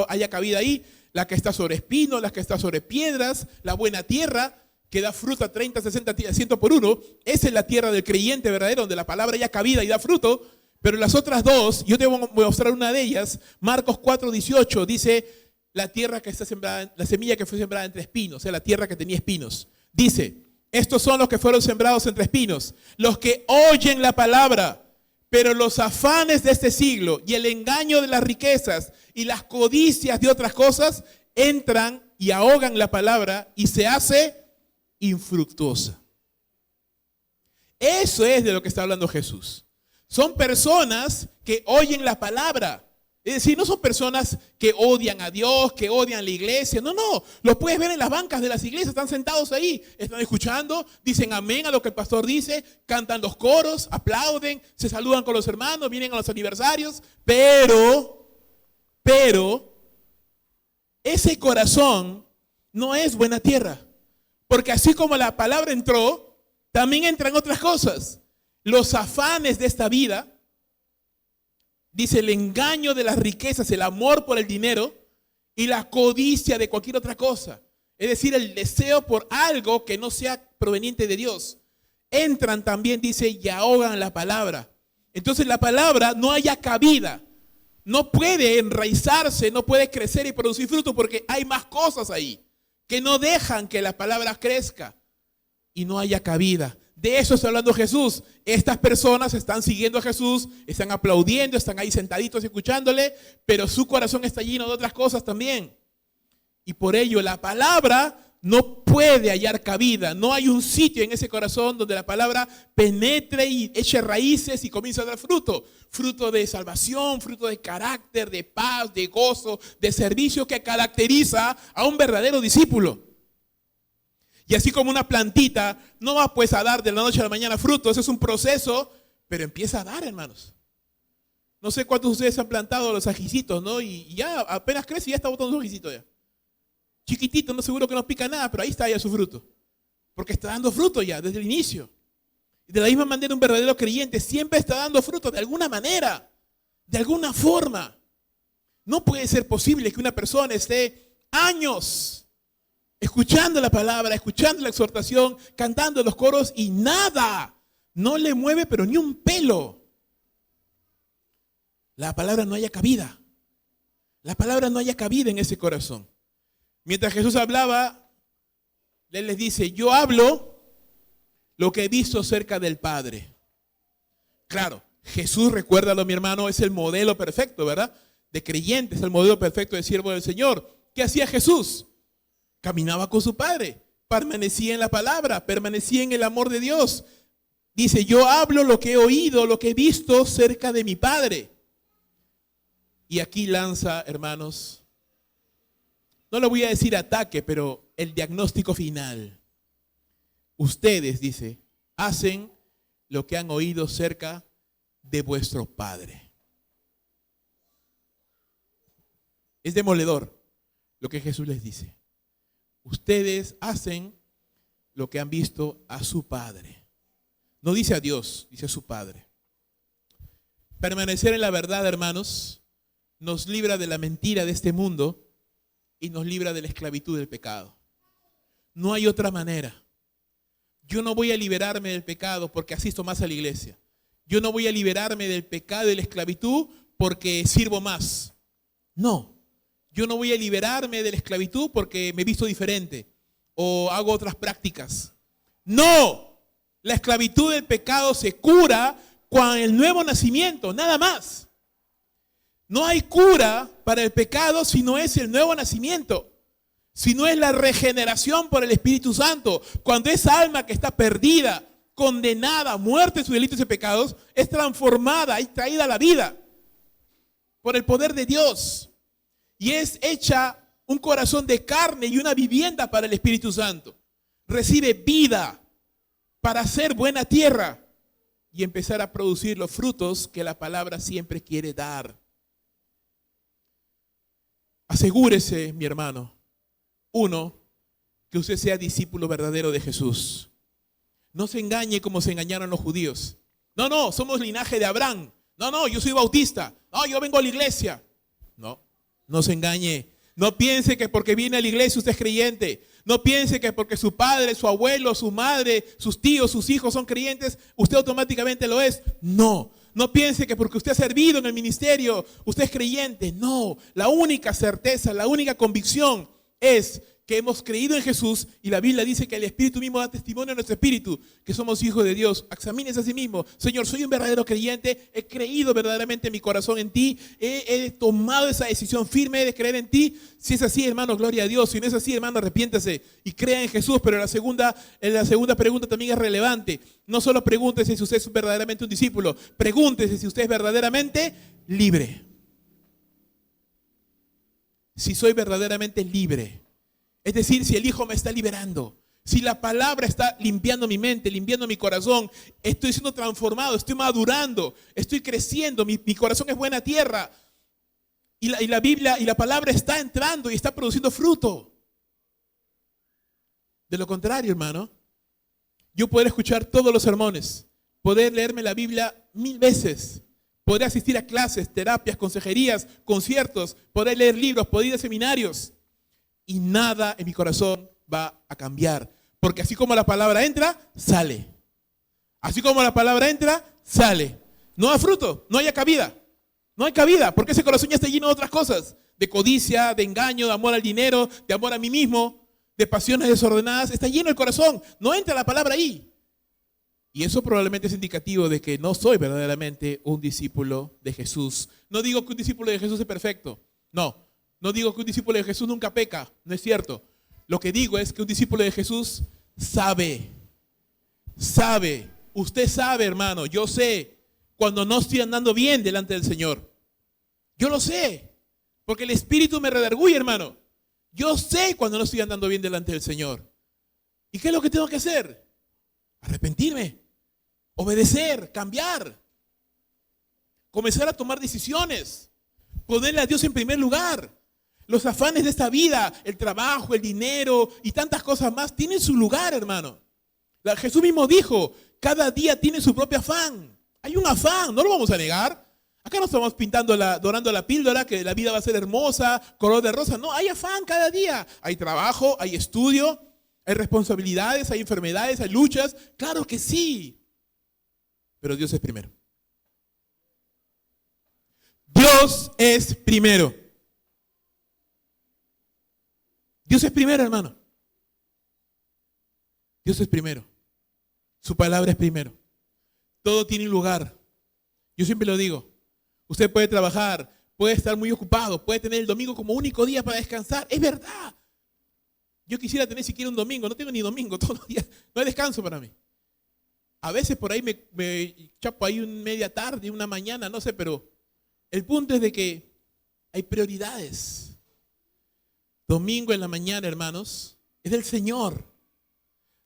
haya cabida ahí. La que está sobre espinos, la que está sobre piedras, la buena tierra, que da fruta 30, 60, 100 por uno. Esa es la tierra del creyente verdadero, donde la palabra ya cabida y da fruto. Pero las otras dos, yo te voy a mostrar una de ellas. Marcos 4:18 dice, la tierra que está sembrada, la semilla que fue sembrada entre espinos, o sea, la tierra que tenía espinos. Dice, estos son los que fueron sembrados entre espinos, los que oyen la palabra, pero los afanes de este siglo y el engaño de las riquezas y las codicias de otras cosas entran y ahogan la palabra y se hace infructuosa. Eso es de lo que está hablando Jesús. Son personas que oyen la palabra. Es decir, no son personas que odian a Dios, que odian la iglesia. No, no. Los puedes ver en las bancas de las iglesias. Están sentados ahí, están escuchando, dicen amén a lo que el pastor dice, cantan los coros, aplauden, se saludan con los hermanos, vienen a los aniversarios. Pero, ese corazón no es buena tierra. Porque así como la palabra entró, también entran otras cosas. Los afanes de esta vida, dice el engaño de las riquezas, el amor por el dinero y la codicia de cualquier otra cosa. Es decir, el deseo por algo que no sea proveniente de Dios. Entran también, dice, y ahogan la palabra. Entonces la palabra no haya cabida. No puede enraizarse, no puede crecer y producir fruto porque hay más cosas ahí que no dejan que la palabra crezca y no haya cabida. De eso está hablando Jesús. Estas personas están siguiendo a Jesús, están aplaudiendo, están ahí sentaditos escuchándole, pero su corazón está lleno de otras cosas también. Y por ello la palabra no puede hallar cabida. No hay un sitio en ese corazón donde la palabra penetre y eche raíces y comience a dar fruto. Fruto de salvación, fruto de carácter, de paz, de gozo, de servicio que caracteriza a un verdadero discípulo. Y así como una plantita no va pues a dar de la noche a la mañana frutos, es un proceso, pero empieza a dar, hermanos. No sé cuántos de ustedes han plantado los ajicitos, ¿no? Y ya apenas crece y ya está botando los ajicitos ya. Chiquitito, no seguro que no pica nada, pero ahí está ya su fruto. Porque está dando fruto ya desde el inicio. Y de la misma manera un verdadero creyente siempre está dando fruto de alguna manera, de alguna forma. No puede ser posible que una persona esté años escuchando la palabra, escuchando la exhortación, cantando los coros y nada, no le mueve pero ni un pelo. La palabra no haya cabida. La palabra no haya cabida en ese corazón. Mientras Jesús hablaba, Él les dice, yo hablo lo que he visto cerca del Padre. Claro, Jesús, recuérdalo mi hermano, es el modelo perfecto, ¿verdad? De creyente, es el modelo perfecto de siervo del Señor. ¿Qué hacía Jesús? Caminaba con su Padre, permanecía en la palabra, permanecía en el amor de Dios. Dice, yo hablo lo que he oído, lo que he visto cerca de mi Padre. Y aquí lanza, hermanos, no le voy a decir ataque, pero el diagnóstico final. Ustedes, dice, hacen lo que han oído cerca de vuestro Padre. Es demoledor lo que Jesús les dice. Ustedes hacen lo que han visto a su Padre. No dice a Dios, dice a su Padre. Permanecer en la verdad, hermanos, nos libra de la mentira de este mundo y nos libra de la esclavitud del pecado. No hay otra manera. Yo no voy a liberarme del pecado porque asisto más a la iglesia. Yo no voy a liberarme del pecado y de la esclavitud porque sirvo más. No. Yo no voy a liberarme de la esclavitud porque me he visto diferente o hago otras prácticas. No. La esclavitud del pecado se cura con el nuevo nacimiento, nada más. No hay cura para el pecado si no es el nuevo nacimiento, si no es la regeneración por el Espíritu Santo. Cuando esa alma que está perdida, condenada, muerta en sus delitos y pecados, es transformada y traída a la vida por el poder de Dios. Y es hecha un corazón de carne y una vivienda para el Espíritu Santo. Recibe vida para hacer buena tierra y empezar a producir los frutos que la palabra siempre quiere dar. Asegúrese, mi hermano, uno, que usted sea discípulo verdadero de Jesús. No se engañe como se engañaron los judíos. No, somos linaje de Abraham. No, yo soy bautista. No, yo vengo a la iglesia. No se engañe. No piense que porque viene a la iglesia usted es creyente. No piense que porque su padre, su abuelo, su madre, sus tíos, sus hijos son creyentes, usted automáticamente lo es. No piense que porque usted ha servido en el ministerio, usted es creyente. No, la única certeza, la única convicción es que hemos creído en Jesús y la Biblia dice que el Espíritu mismo da testimonio a nuestro espíritu que somos hijos de Dios. Examínese a sí mismo. Señor, soy un verdadero creyente, he creído verdaderamente en mi corazón en ti, he tomado esa decisión firme de creer en ti. Si es así, hermano, gloria a Dios. Si no es así, hermano, arrepiéntase y crea en Jesús. Pero la segunda pregunta también es relevante. No solo pregúntese si usted es verdaderamente un discípulo, pregúntese si usted es verdaderamente libre. Si soy verdaderamente libre. Es decir, si el Hijo me está liberando, si la palabra está limpiando mi mente, limpiando mi corazón, estoy siendo transformado, estoy madurando, estoy creciendo, mi corazón es buena tierra y la Biblia y la palabra está entrando y está produciendo fruto. De lo contrario, hermano, yo podré escuchar todos los sermones, poder leerme la Biblia 1000 veces, podré asistir a clases, terapias, consejerías, conciertos, poder leer libros, poder ir a seminarios. Y nada en mi corazón va a cambiar. Porque así como la palabra entra, sale. Así como la palabra entra, sale. No da fruto, no haya cabida. No hay cabida, porque ese corazón ya está lleno de otras cosas. De codicia, de engaño, de amor al dinero, de amor a mí mismo, de pasiones desordenadas. Está lleno el corazón, no entra la palabra ahí. Y eso probablemente es indicativo de que no soy verdaderamente un discípulo de Jesús. No digo que un discípulo de Jesús es perfecto, no digo que un discípulo de Jesús nunca peca, no es cierto. Lo que digo es que un discípulo de Jesús sabe. Usted sabe, hermano, yo sé cuando no estoy andando bien delante del Señor. Yo lo sé, porque el Espíritu me redarguye, hermano. Yo sé cuando no estoy andando bien delante del Señor. ¿Y qué es lo que tengo que hacer? Arrepentirme, obedecer, cambiar, comenzar a tomar decisiones, ponerle a Dios en primer lugar. Los afanes de esta vida, el trabajo, el dinero y tantas cosas más, tienen su lugar, hermano. Jesús mismo dijo, cada día tiene su propio afán. Hay un afán, no lo vamos a negar. Acá no estamos dorando la píldora, que la vida va a ser hermosa, color de rosa. No, hay afán cada día. Hay trabajo, hay estudio, hay responsabilidades, hay enfermedades, hay luchas. Claro que sí. Pero Dios es primero. Dios es primero. Dios es primero, hermano. Dios es primero. Su palabra es primero. Todo tiene un lugar. Yo siempre lo digo. Usted puede trabajar, puede estar muy ocupado, puede tener el domingo como único día para descansar. Es verdad. Yo quisiera tener siquiera un domingo. No tengo ni domingo todos los días. No hay descanso para mí. A veces por ahí me chapo ahí una media tarde, una mañana, no sé, pero el punto es de que hay prioridades. Domingo en la mañana, hermanos, es del Señor.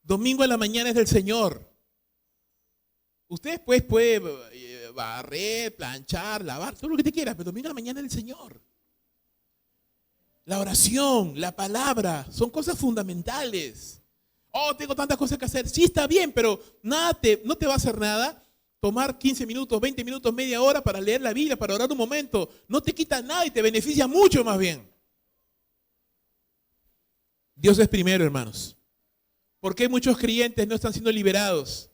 Domingo en la mañana es del Señor. Usted después puede barrer, planchar, lavar, todo lo que te quiera, pero domingo en la mañana es del Señor. La oración, la palabra, son cosas fundamentales. Oh, tengo tantas cosas que hacer. Sí, está bien, pero no te va a hacer nada tomar 15 minutos, 20 minutos, media hora para leer la Biblia, para orar un momento. No te quita nada y te beneficia mucho más bien. Dios es primero, hermanos. ¿Por qué muchos creyentes no están siendo liberados?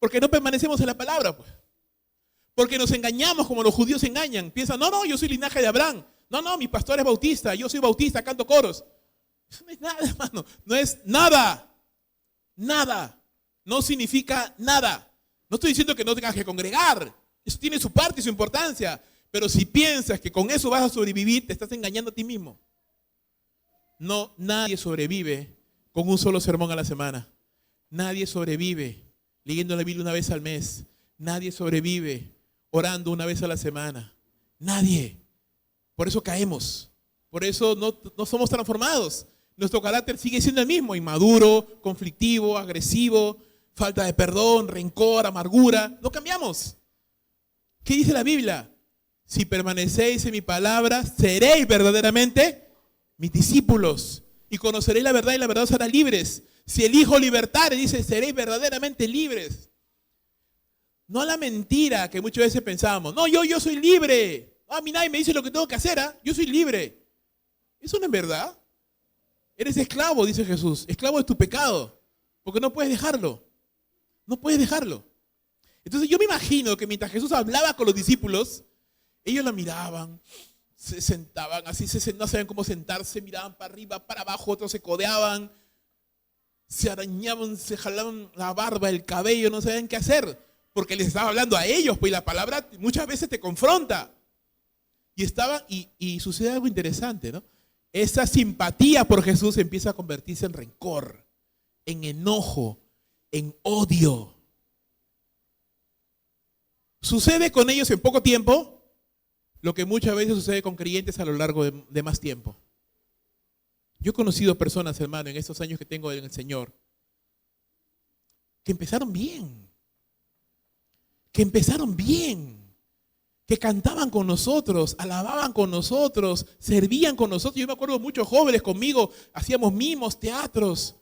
Porque no permanecemos en la palabra, pues. Porque nos engañamos como los judíos se engañan. Piensan, no, yo soy linaje de Abraham. No, mi pastor es bautista, yo soy bautista, canto coros. Eso no es nada, hermano. No es nada. Nada. No significa nada. No estoy diciendo que no tengas que congregar. Eso tiene su parte y su importancia. Pero si piensas que con eso vas a sobrevivir, te estás engañando a ti mismo. No, nadie sobrevive con un solo sermón a la semana. Nadie sobrevive leyendo la Biblia una vez al mes. Nadie sobrevive orando una vez a la semana. Nadie. Por eso caemos. Por eso no somos transformados. Nuestro carácter sigue siendo el mismo. Inmaduro, conflictivo, agresivo, falta de perdón, rencor, amargura. No cambiamos. ¿Qué dice la Biblia? Si permanecéis en mi palabra, seréis verdaderamente mis discípulos, y conoceréis la verdad y la verdad os hará libres. Si el Hijo libertare, dice, seréis verdaderamente libres. No la mentira que muchas veces pensamos. No, yo soy libre. A mí nadie me dice lo que tengo que hacer. Yo soy libre. Eso no es verdad. Eres esclavo, dice Jesús. Esclavo de tu pecado. Porque no puedes dejarlo. No puedes dejarlo. Entonces yo me imagino que mientras Jesús hablaba con los discípulos, ellos la miraban, se sentaban así, no sabían cómo sentarse, miraban para arriba, para abajo, otros se codeaban, se arañaban, se jalaban la barba, el cabello, no sabían qué hacer, porque les estaba hablando a ellos, pues la palabra muchas veces te confronta. Y sucede algo interesante, ¿no? Esa simpatía por Jesús empieza a convertirse en rencor, en enojo, en odio. Sucede con ellos en poco tiempo lo que muchas veces sucede con creyentes a lo largo de más tiempo. Yo he conocido personas, hermano, en estos años que tengo en el Señor, que empezaron bien, que cantaban con nosotros, alababan con nosotros, servían con nosotros. Yo me acuerdo muchos jóvenes conmigo, hacíamos mimos, teatros.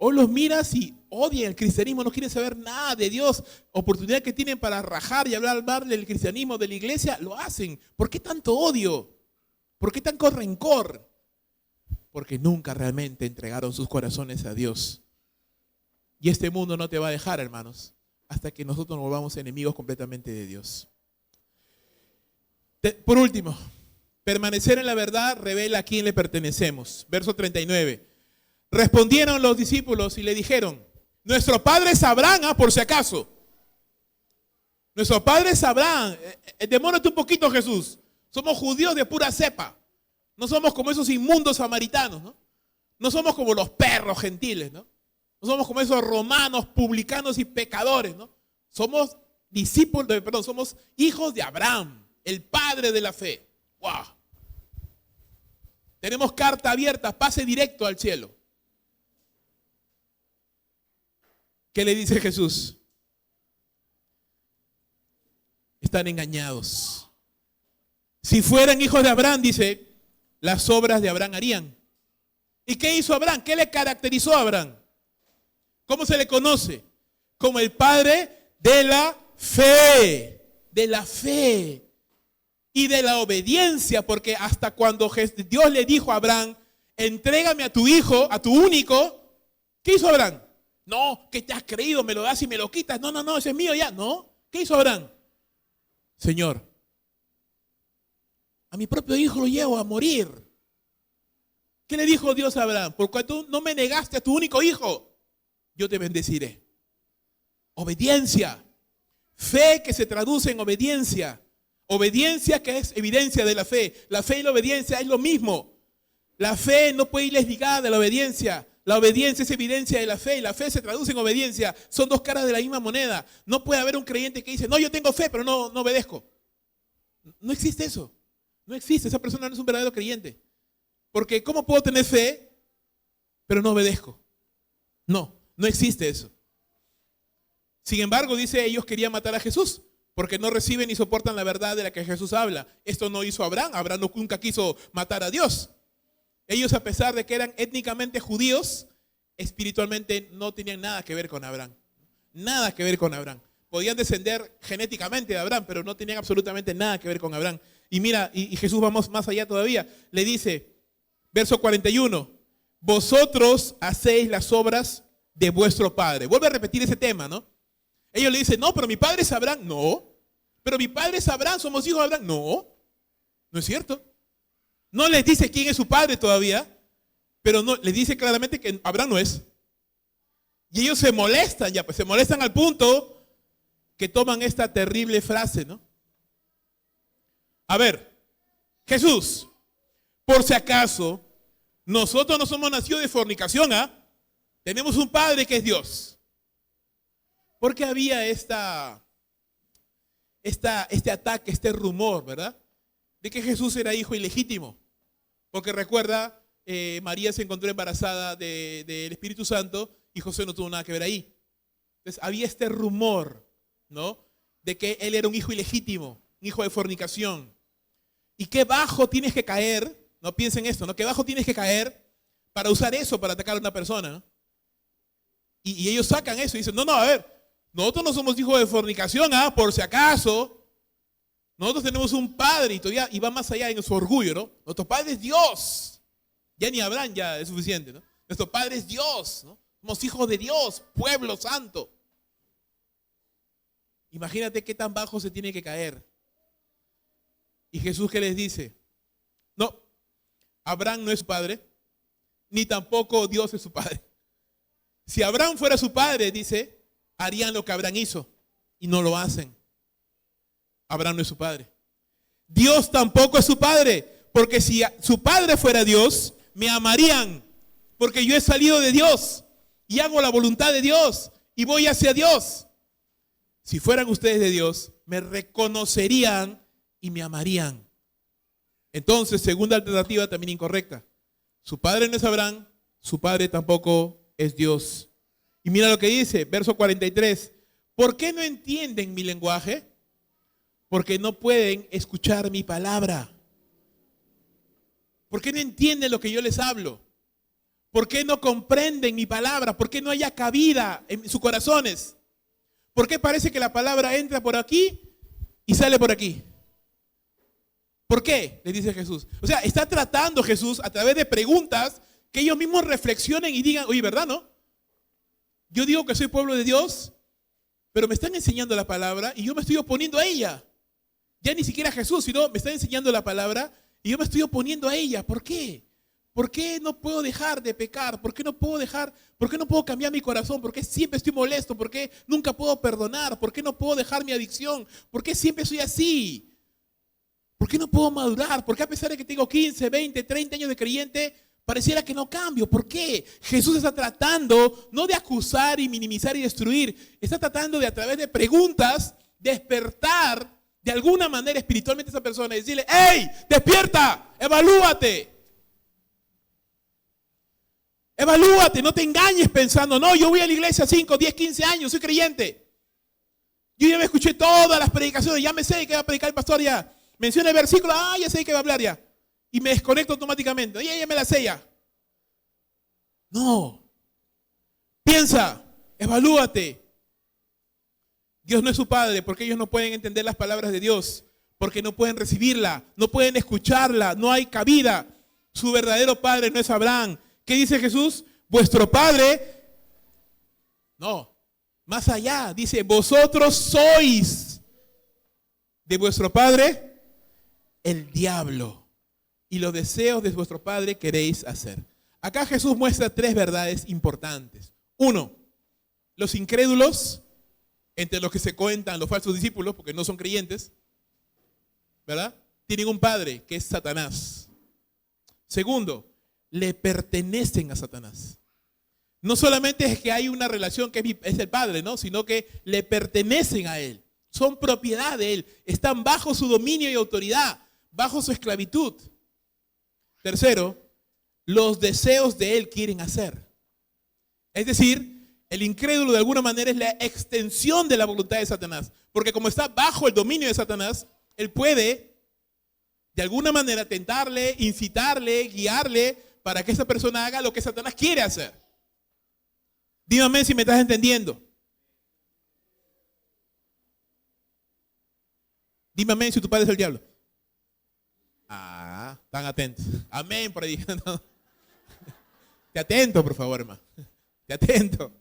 Hoy los miras y odian el cristianismo, no quieren saber nada de Dios. Oportunidad que tienen para rajar y hablar mal del cristianismo, de la iglesia, lo hacen. ¿Por qué tanto odio? ¿Por qué tanto rencor? Porque nunca realmente entregaron sus corazones a Dios. Y este mundo no te va a dejar, hermanos, hasta que nosotros nos volvamos enemigos completamente de Dios. Por último, permanecer en la verdad revela a quién le pertenecemos. Verso 39. Respondieron los discípulos y le dijeron, nuestro padre es Abraham, por si acaso. Nuestro padre es Abraham. Demórate un poquito, Jesús. Somos judíos de pura cepa. No somos como esos inmundos samaritanos, ¿no? No somos como los perros gentiles, ¿no? No somos como esos romanos, publicanos y pecadores, ¿no? Somos discípulos, perdón, somos hijos de Abraham, el padre de la fe. ¡Wow! Tenemos carta abierta, pase directo al cielo. ¿Qué le dice Jesús? Están engañados. Si fueran hijos de Abraham, dice, las obras de Abraham harían. ¿Y qué hizo Abraham? ¿Qué le caracterizó a Abraham? ¿Cómo se le conoce? Como el padre de la fe. De la fe. Y de la obediencia, porque hasta cuando Dios le dijo a Abraham, entrégame a tu hijo, a tu único, ¿qué hizo Abraham? No, que te has creído, me lo das y me lo quitas. No, no, no, ese es mío ya. No, ¿qué hizo Abraham? Señor, a mi propio hijo lo llevo a morir. ¿Qué le dijo Dios a Abraham? Por cuanto tú no me negaste a tu único hijo, yo te bendeciré. Obediencia. Fe que se traduce en obediencia. Obediencia que es evidencia de la fe. La fe y la obediencia es lo mismo. La fe no puede ir desligada de la obediencia. La obediencia es evidencia de la fe y la fe se traduce en obediencia. Son dos caras de la misma moneda. No puede haber un creyente que dice, no, yo tengo fe, pero no obedezco. No existe eso. No existe. Esa persona no es un verdadero creyente. Porque ¿cómo puedo tener fe, pero no obedezco? No existe eso. Sin embargo, dice, ellos querían matar a Jesús, porque no reciben ni soportan la verdad de la que Jesús habla. Esto no hizo Abraham. Abraham nunca quiso matar a Dios. Ellos, a pesar de que eran étnicamente judíos, espiritualmente no tenían nada que ver con Abraham. Nada que ver con Abraham. Podían descender genéticamente de Abraham, pero no tenían absolutamente nada que ver con Abraham. Y mira, y Jesús va más allá todavía. Le dice, verso 41, vosotros hacéis las obras de vuestro padre. Vuelve a repetir ese tema, ¿no? Ellos le dicen, no, pero mi padre es Abraham. No. Pero mi padre es Abraham, somos hijos de Abraham. No es cierto. No les dice quién es su padre todavía, pero no, les dice claramente que Abraham no es. Y ellos se molestan ya, pues se molestan al punto que toman esta terrible frase, ¿no? A ver, Jesús, por si acaso, nosotros no somos nacidos de fornicación, ¿ah? Tenemos un padre que es Dios. Porque había este ataque, este rumor, ¿verdad? De que Jesús era hijo ilegítimo. Porque recuerda, María se encontró embarazada del Espíritu Santo y José no tuvo nada que ver ahí. Entonces había este rumor, ¿no? De que él era un hijo ilegítimo, un hijo de fornicación. ¿Y qué bajo tienes que caer? No piensen esto, ¿no? ¿Qué bajo tienes que caer para usar eso para atacar a una persona, ¿no? Y ellos sacan eso y dicen, no, a ver, nosotros no somos hijos de fornicación, por si acaso. Nosotros tenemos un padre y todavía y va más allá en su orgullo, ¿no? Nuestro padre es Dios. Ya ni Abraham ya es suficiente, ¿no? Nuestro padre es Dios, ¿no? Somos hijos de Dios, pueblo santo. Imagínate qué tan bajo se tiene que caer. Y Jesús, ¿qué les dice? No, Abraham no es su padre, ni tampoco Dios es su padre. Si Abraham fuera su padre, dice, harían lo que Abraham hizo y no lo hacen. Abraham no es su padre. Dios tampoco es su padre, porque si su padre fuera Dios, me amarían, porque yo he salido de Dios y hago la voluntad de Dios y voy hacia Dios. Si fueran ustedes de Dios, me reconocerían y me amarían. Entonces, segunda alternativa también incorrecta. Su padre no es Abraham, su padre tampoco es Dios. Y mira lo que dice, verso 43. ¿Por qué no entienden mi lenguaje? Porque no pueden escuchar mi palabra. ¿Por qué no entienden lo que yo les hablo? ¿Por qué no comprenden mi palabra? ¿Por qué no haya cabida en sus corazones? ¿Por qué parece que la palabra entra por aquí y sale por aquí? ¿Por qué? Les dice Jesús. O sea, está tratando Jesús a través de preguntas que ellos mismos reflexionen y digan, oye, ¿verdad, no? Yo digo que soy pueblo de Dios, pero me están enseñando la palabra y yo me estoy oponiendo a ella. Ya ni siquiera Jesús, sino me está enseñando la palabra y yo me estoy oponiendo a ella. ¿Por qué? ¿Por qué no puedo dejar de pecar? ¿Por qué no puedo cambiar mi corazón? ¿Por qué siempre estoy molesto? ¿Por qué nunca puedo perdonar? ¿Por qué no puedo dejar mi adicción? ¿Por qué siempre soy así? ¿Por qué no puedo madurar? ¿Por qué a pesar de que tengo 15, 20, 30 años de creyente, pareciera que no cambio. ¿Por qué? Jesús está tratando no de acusar y minimizar y destruir. Está tratando de, a través de preguntas, despertar de alguna manera espiritualmente a esa persona y decirle: ¡hey, despierta! ¡Evalúate! Evalúate, no te engañes pensando: no, yo voy a la iglesia 5, 10, 15 años, soy creyente. Yo ya me escuché todas las predicaciones, ya me sé que va a predicar el pastor ya. Menciona el versículo, ya sé que va a hablar ya. Y me desconecto automáticamente. Ya me la sé ya. No. Piensa, evalúate. Dios no es su padre, porque ellos no pueden entender las palabras de Dios, porque no pueden recibirla, no pueden escucharla, no hay cabida. Su verdadero padre no es Abraham. ¿Qué dice Jesús? Vuestro padre. No, más allá, dice: vosotros sois de vuestro padre el diablo, y los deseos de vuestro padre queréis hacer. Acá Jesús muestra tres verdades importantes. Uno, los incrédulos, entre los que se cuentan los falsos discípulos, porque no son creyentes, ¿verdad? Tienen un padre que es Satanás. Segundo, le pertenecen a Satanás. No solamente es que hay una relación que es el padre, ¿no? Sino que le pertenecen a él. Son propiedad de él. Están bajo su dominio y autoridad, bajo su esclavitud. Tercero, los deseos de él quieren hacer. Es decir, el incrédulo de alguna manera es la extensión de la voluntad de Satanás. Porque como está bajo el dominio de Satanás, él puede de alguna manera tentarle, incitarle, guiarle para que esa persona haga lo que Satanás quiere hacer. Dígame si me estás entendiendo. Dime amén si tu padre es el diablo. Están atentos. Amén por ahí. No. Te atento, por favor, hermano. Te atento.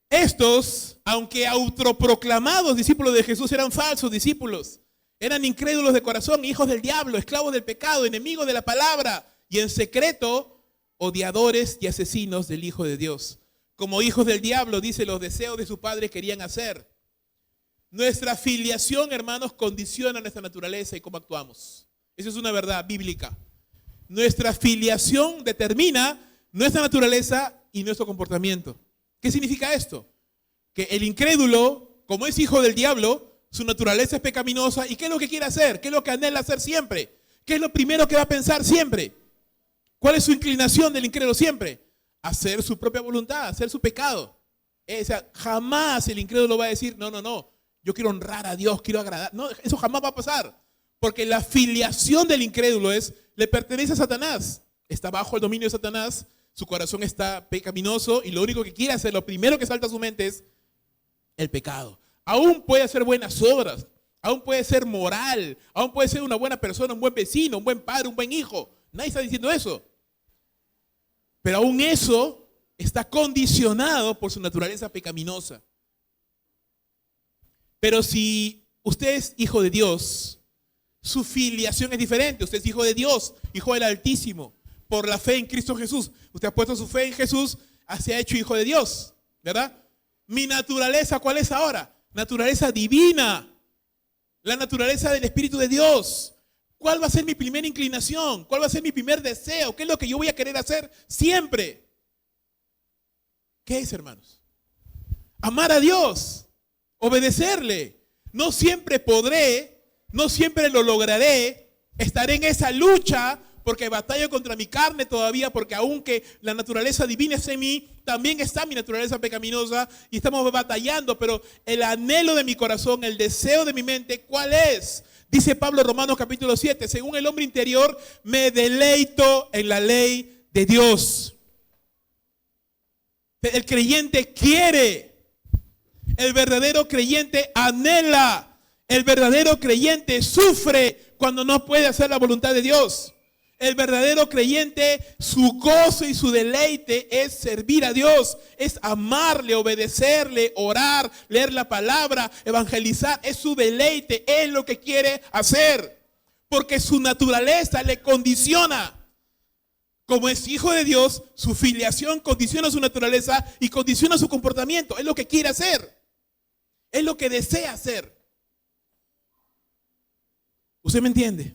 Estos, aunque autoproclamados discípulos de Jesús, eran falsos discípulos. Eran incrédulos de corazón, hijos del diablo, esclavos del pecado, enemigos de la palabra y en secreto odiadores y asesinos del Hijo de Dios. Como hijos del diablo, dice, los deseos de su padre querían hacer. Nuestra filiación, hermanos, condiciona nuestra naturaleza y cómo actuamos. Esa es una verdad bíblica. Nuestra filiación determina nuestra naturaleza y nuestro comportamiento. ¿Qué significa esto? Que el incrédulo, como es hijo del diablo, su naturaleza es pecaminosa. ¿Y qué es lo que quiere hacer? ¿Qué es lo que anhela hacer siempre? ¿Qué es lo primero que va a pensar siempre? ¿Cuál es su inclinación del incrédulo siempre? Hacer su propia voluntad, hacer su pecado. O sea, jamás el incrédulo va a decir: no, yo quiero honrar a Dios, quiero agradar. No, eso jamás va a pasar. Porque la filiación del incrédulo le pertenece a Satanás. Está bajo el dominio de Satanás, su corazón está pecaminoso y lo único que quiere hacer, lo primero que salta a su mente es el pecado. Aún puede hacer buenas obras, aún puede ser moral, aún puede ser una buena persona, un buen vecino, un buen padre, un buen hijo. Nadie está diciendo eso. Pero aún eso está condicionado por su naturaleza pecaminosa. Pero si usted es hijo de Dios, su filiación es diferente. Usted es hijo de Dios, hijo del Altísimo, por la fe en Cristo Jesús. Usted ha puesto su fe en Jesús, se ha hecho hijo de Dios, ¿verdad? Mi naturaleza, ¿cuál es ahora? Naturaleza divina, la naturaleza del Espíritu de Dios. ¿Cuál va a ser mi primera inclinación? ¿Cuál va a ser mi primer deseo? ¿Qué es lo que yo voy a querer hacer siempre? ¿Qué es, hermanos? Amar a Dios, obedecerle. No siempre podré, no siempre lo lograré. Estaré en esa lucha porque batallo contra mi carne todavía, porque aunque la naturaleza divina es en mí, también está mi naturaleza pecaminosa y estamos batallando, pero el anhelo de mi corazón, el deseo de mi mente, ¿cuál es? Dice Pablo en Romanos capítulo 7, según el hombre interior, me deleito en la ley de Dios. El creyente quiere, el verdadero creyente anhela, el verdadero creyente sufre cuando no puede hacer la voluntad de Dios. El verdadero creyente, su gozo y su deleite es servir a Dios, es amarle, obedecerle, orar, leer la palabra, evangelizar. Es su deleite, es lo que quiere hacer, porque su naturaleza le condiciona. Como es hijo de Dios, su filiación condiciona su naturaleza y condiciona su comportamiento. Es lo que quiere hacer, es lo que desea hacer. ¿Usted me entiende?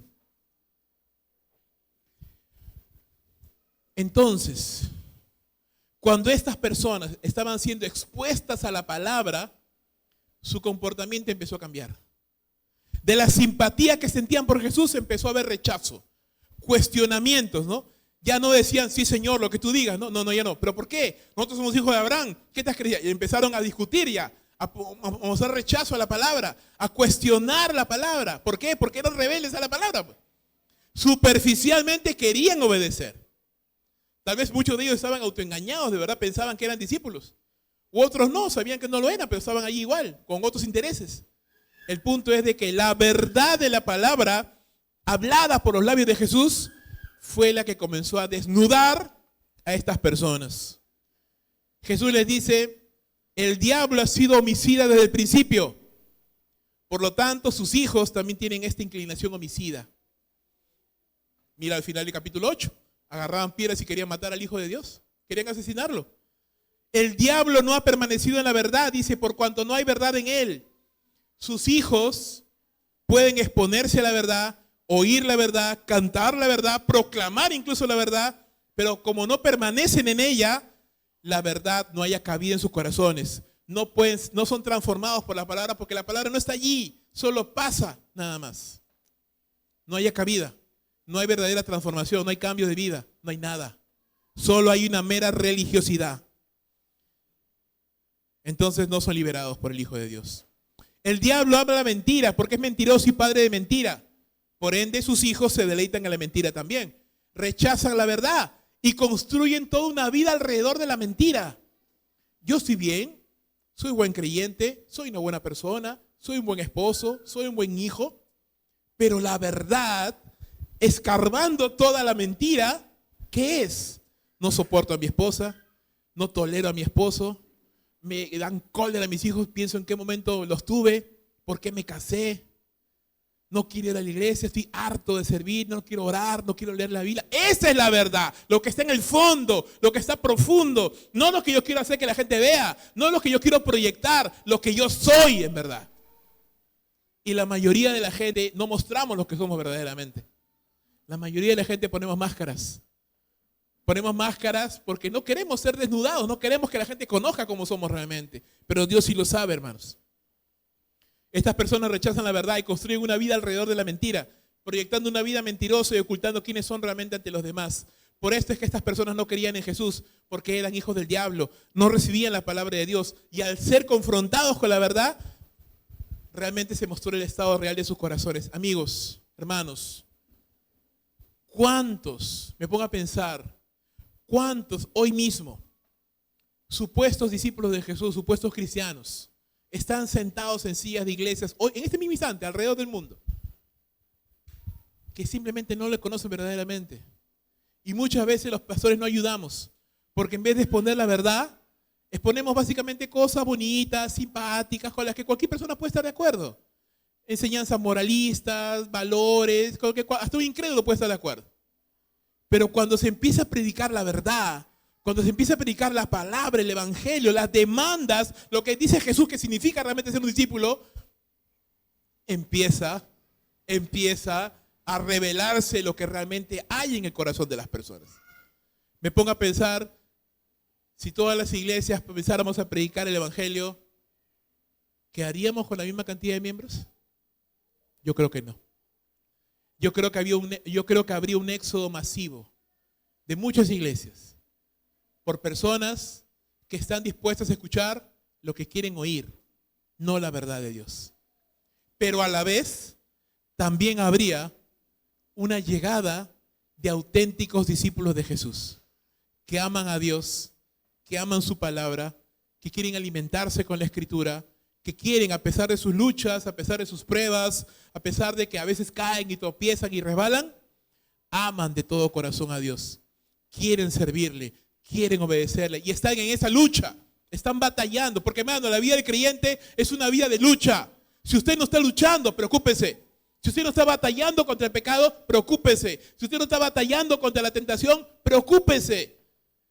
Entonces, cuando estas personas estaban siendo expuestas a la palabra, su comportamiento empezó a cambiar. De la simpatía que sentían por Jesús empezó a haber rechazo, cuestionamientos, ¿no? Ya no decían, sí Señor, lo que tú digas, no, ya no. ¿Pero por qué? Nosotros somos hijos de Abraham, ¿qué te has creído? Y empezaron a discutir ya, a mostrar rechazo a la palabra, a cuestionar la palabra. ¿Por qué? Porque eran rebeldes a la palabra. Superficialmente querían obedecer. Tal vez muchos de ellos estaban autoengañados, de verdad pensaban que eran discípulos. U otros no, sabían que no lo eran, pero estaban allí igual, con otros intereses. El punto es de que la verdad de la palabra, hablada por los labios de Jesús, fue la que comenzó a desnudar a estas personas. Jesús les dice, el diablo ha sido homicida desde el principio. Por lo tanto, sus hijos también tienen esta inclinación homicida. Mira al final del capítulo 8. Agarraban piedras y querían matar al Hijo de Dios. Querían asesinarlo. El diablo no ha permanecido en la verdad, dice, por cuanto no hay verdad en él. Sus hijos pueden exponerse a la verdad, oír la verdad, cantar la verdad, proclamar incluso la verdad, pero como no permanecen en ella, la verdad no haya cabida en sus corazones. No son transformados por la palabra porque la palabra no está allí, solo pasa nada más. No haya cabida, no hay verdadera transformación, no hay cambio de vida, no hay nada. Solo hay una mera religiosidad. Entonces no son liberados por el Hijo de Dios. El diablo habla la mentira porque es mentiroso y padre de mentira. Por ende, sus hijos se deleitan en la mentira también. Rechazan la verdad y construyen toda una vida alrededor de la mentira. Yo estoy bien, soy buen creyente, soy una buena persona, soy un buen esposo, soy un buen hijo. Pero la verdad, escarbando toda la mentira, ¿qué es? No soporto a mi esposa, no tolero a mi esposo, me dan cólera a mis hijos, pienso en qué momento los tuve, por qué me casé. No quiero ir a la iglesia, estoy harto de servir, no quiero orar, no quiero leer la Biblia. Esa es la verdad, lo que está en el fondo, lo que está profundo. No lo que yo quiero hacer que la gente vea, no lo que yo quiero proyectar, lo que yo soy en verdad. Y la mayoría de la gente no mostramos lo que somos verdaderamente. La mayoría de la gente ponemos máscaras. Ponemos máscaras porque no queremos ser desnudados, no queremos que la gente conozca cómo somos realmente. Pero Dios sí lo sabe, hermanos. Estas personas rechazan la verdad y construyen una vida alrededor de la mentira, proyectando una vida mentirosa y ocultando quiénes son realmente ante los demás. Por esto es que estas personas no creían en Jesús, porque eran hijos del diablo, no recibían la palabra de Dios. Y al ser confrontados con la verdad, realmente se mostró el estado real de sus corazones. Amigos, hermanos, ¿cuántos, me pongo a pensar, cuántos hoy mismo, supuestos discípulos de Jesús, supuestos cristianos, están sentados en sillas de iglesias, hoy, en este mismo instante, alrededor del mundo, que simplemente no le conocen verdaderamente? Y muchas veces los pastores no ayudamos, porque en vez de exponer la verdad, exponemos básicamente cosas bonitas, simpáticas, con las que cualquier persona puede estar de acuerdo. Enseñanzas moralistas, valores, con que hasta un incrédulo puede estar de acuerdo. Pero cuando se empieza a predicar la verdad, cuando se empieza a predicar la palabra, el evangelio, las demandas, lo que dice Jesús que significa realmente ser un discípulo, empieza a revelarse lo que realmente hay en el corazón de las personas. Me pongo a pensar, si todas las iglesias empezáramos a predicar el evangelio, ¿qué haríamos con la misma cantidad de miembros? Yo creo que no. Yo creo que habría un éxodo masivo de muchas iglesias por personas que están dispuestas a escuchar lo que quieren oír, no la verdad de Dios. Pero a la vez también habría una llegada de auténticos discípulos de Jesús, que aman a Dios, que aman su palabra, que quieren alimentarse con la Escritura, que quieren, a pesar de sus luchas, a pesar de sus pruebas, a pesar de que a veces caen y tropiezan y resbalan, aman de todo corazón a Dios, quieren servirle, quieren obedecerle y están en esa lucha, están batallando, porque hermano, la vida del creyente es una vida de lucha. Si usted no está luchando, preocúpese. Si usted no está batallando contra el pecado, preocúpese. Si usted no está batallando contra la tentación, preocúpese.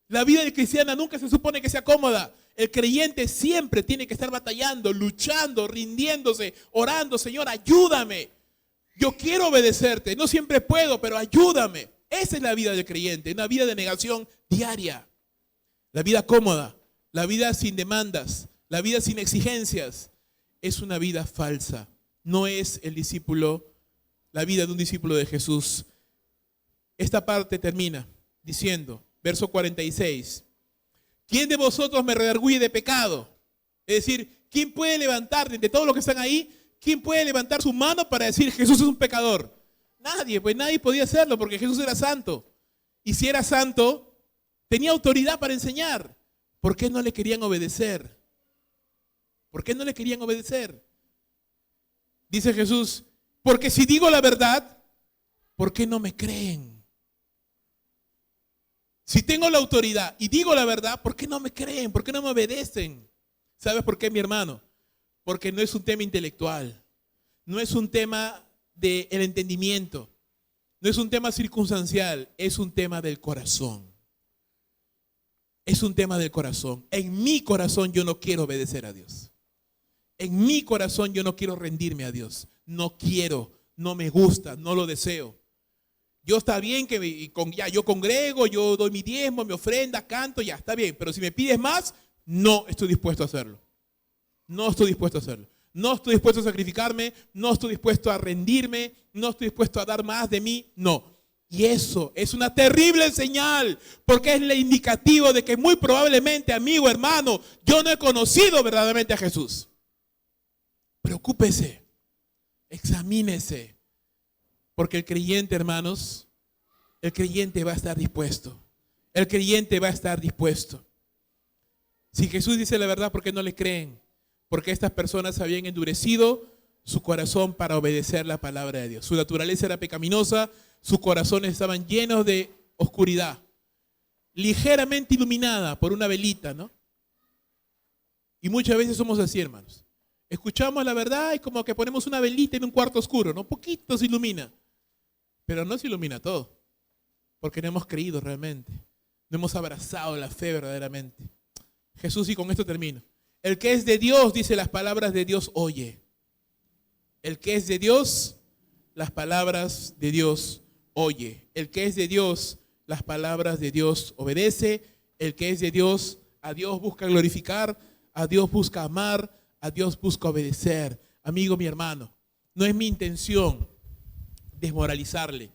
La vida del cristiano nunca se supone que sea cómoda. El creyente siempre tiene que estar batallando, luchando, rindiéndose, orando. Señor, ayúdame. Yo quiero obedecerte. No siempre puedo, pero ayúdame. Esa es la vida del creyente, una vida de negación diaria. La vida cómoda, la vida sin demandas, la vida sin exigencias, es una vida falsa. No es la vida de un discípulo de Jesús. Esta parte termina diciendo, verso 46, ¿quién de vosotros me redarguye de pecado? Es decir, ¿quién puede levantar, de todos los que están ahí, quién puede levantar su mano para decir Jesús es un pecador? Nadie, pues nadie podía hacerlo porque Jesús era santo. Y si era santo, tenía autoridad para enseñar. ¿Por qué no le querían obedecer? ¿Por qué no le querían obedecer? Dice Jesús, porque si digo la verdad, ¿por qué no me creen? Si tengo la autoridad y digo la verdad, ¿por qué no me creen? ¿Por qué no me obedecen? ¿Sabes por qué, mi hermano? Porque no es un tema intelectual, no es un tema del entendimiento, no es un tema circunstancial, es un tema del corazón. Es un tema del corazón. En mi corazón yo no quiero obedecer a Dios. En mi corazón yo no quiero rendirme a Dios. No quiero, no me gusta, no lo deseo. Yo está bien que yo congrego, yo doy mi diezmo, mi ofrenda, canto, ya está bien. Pero si me pides más, no estoy dispuesto a hacerlo. No estoy dispuesto a hacerlo. No estoy dispuesto a sacrificarme, no estoy dispuesto a rendirme, no estoy dispuesto a dar más de mí, no. Y eso es una terrible señal, porque es el indicativo de que muy probablemente, amigo, hermano, yo no he conocido verdaderamente a Jesús. Preocúpese, examínese, porque el creyente, hermanos, el creyente va a estar dispuesto. El creyente va a estar dispuesto. Si Jesús dice la verdad, ¿por qué no le creen? Porque estas personas habían endurecido su corazón para obedecer la palabra de Dios. Su naturaleza era pecaminosa, sus corazones estaban llenos de oscuridad, ligeramente iluminada por una velita, ¿no? Y muchas veces somos así, hermanos. Escuchamos la verdad y como que ponemos una velita en un cuarto oscuro, ¿no? Poquito se ilumina, pero no se ilumina todo, porque no hemos creído realmente, no hemos abrazado la fe verdaderamente. Jesús, y con esto termino. El que es de Dios, dice, las palabras de Dios oye. El que es de Dios, las palabras de Dios oye. El que es de Dios, las palabras de Dios obedece. El que es de Dios, a Dios busca glorificar, a Dios busca amar, a Dios busca obedecer. Amigo, mi hermano, no es mi intención desmoralizarle,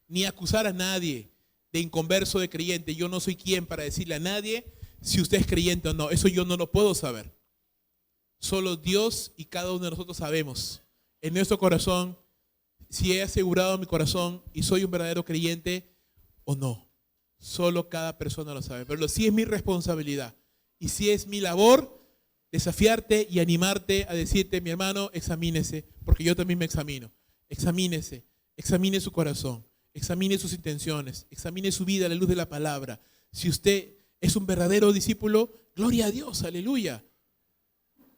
ni acusar a nadie de inconverso, de creyente. Yo no soy quien para decirle a nadie si usted es creyente o no. Eso yo no lo puedo saber. Solo Dios y cada uno de nosotros sabemos en nuestro corazón si he asegurado mi corazón y soy un verdadero creyente o no. Solo cada persona lo sabe. Pero sí es mi responsabilidad y sí es mi labor desafiarte y animarte a decirte, mi hermano, examínese, porque yo también me examino. Examínese, examine su corazón, examine sus intenciones, examine su vida a la luz de la palabra. Si usted es un verdadero discípulo, gloria a Dios, aleluya.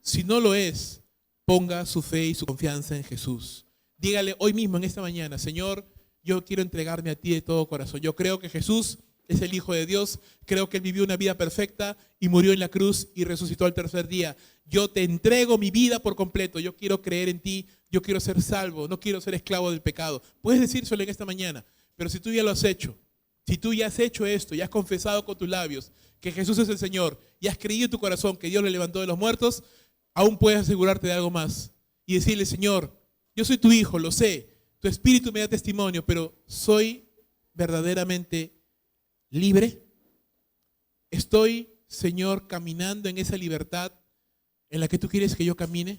Si no lo es, ponga su fe y su confianza en Jesús. Dígale hoy mismo, en esta mañana, Señor, yo quiero entregarme a ti de todo corazón. Yo creo que Jesús es el Hijo de Dios. Creo que Él vivió una vida perfecta y murió en la cruz y resucitó al tercer día. Yo te entrego mi vida por completo. Yo quiero creer en ti. Yo quiero ser salvo. No quiero ser esclavo del pecado. Puedes decírselo en esta mañana. Pero si tú ya lo has hecho, si tú ya has hecho esto y has confesado con tus labios que Jesús es el Señor y has creído en tu corazón que Dios le levantó de los muertos, aún puedes asegurarte de algo más y decirle, Señor, yo soy tu hijo, lo sé, tu espíritu me da testimonio, pero ¿soy verdaderamente libre? ¿Estoy, Señor, caminando en esa libertad en la que tú quieres que yo camine?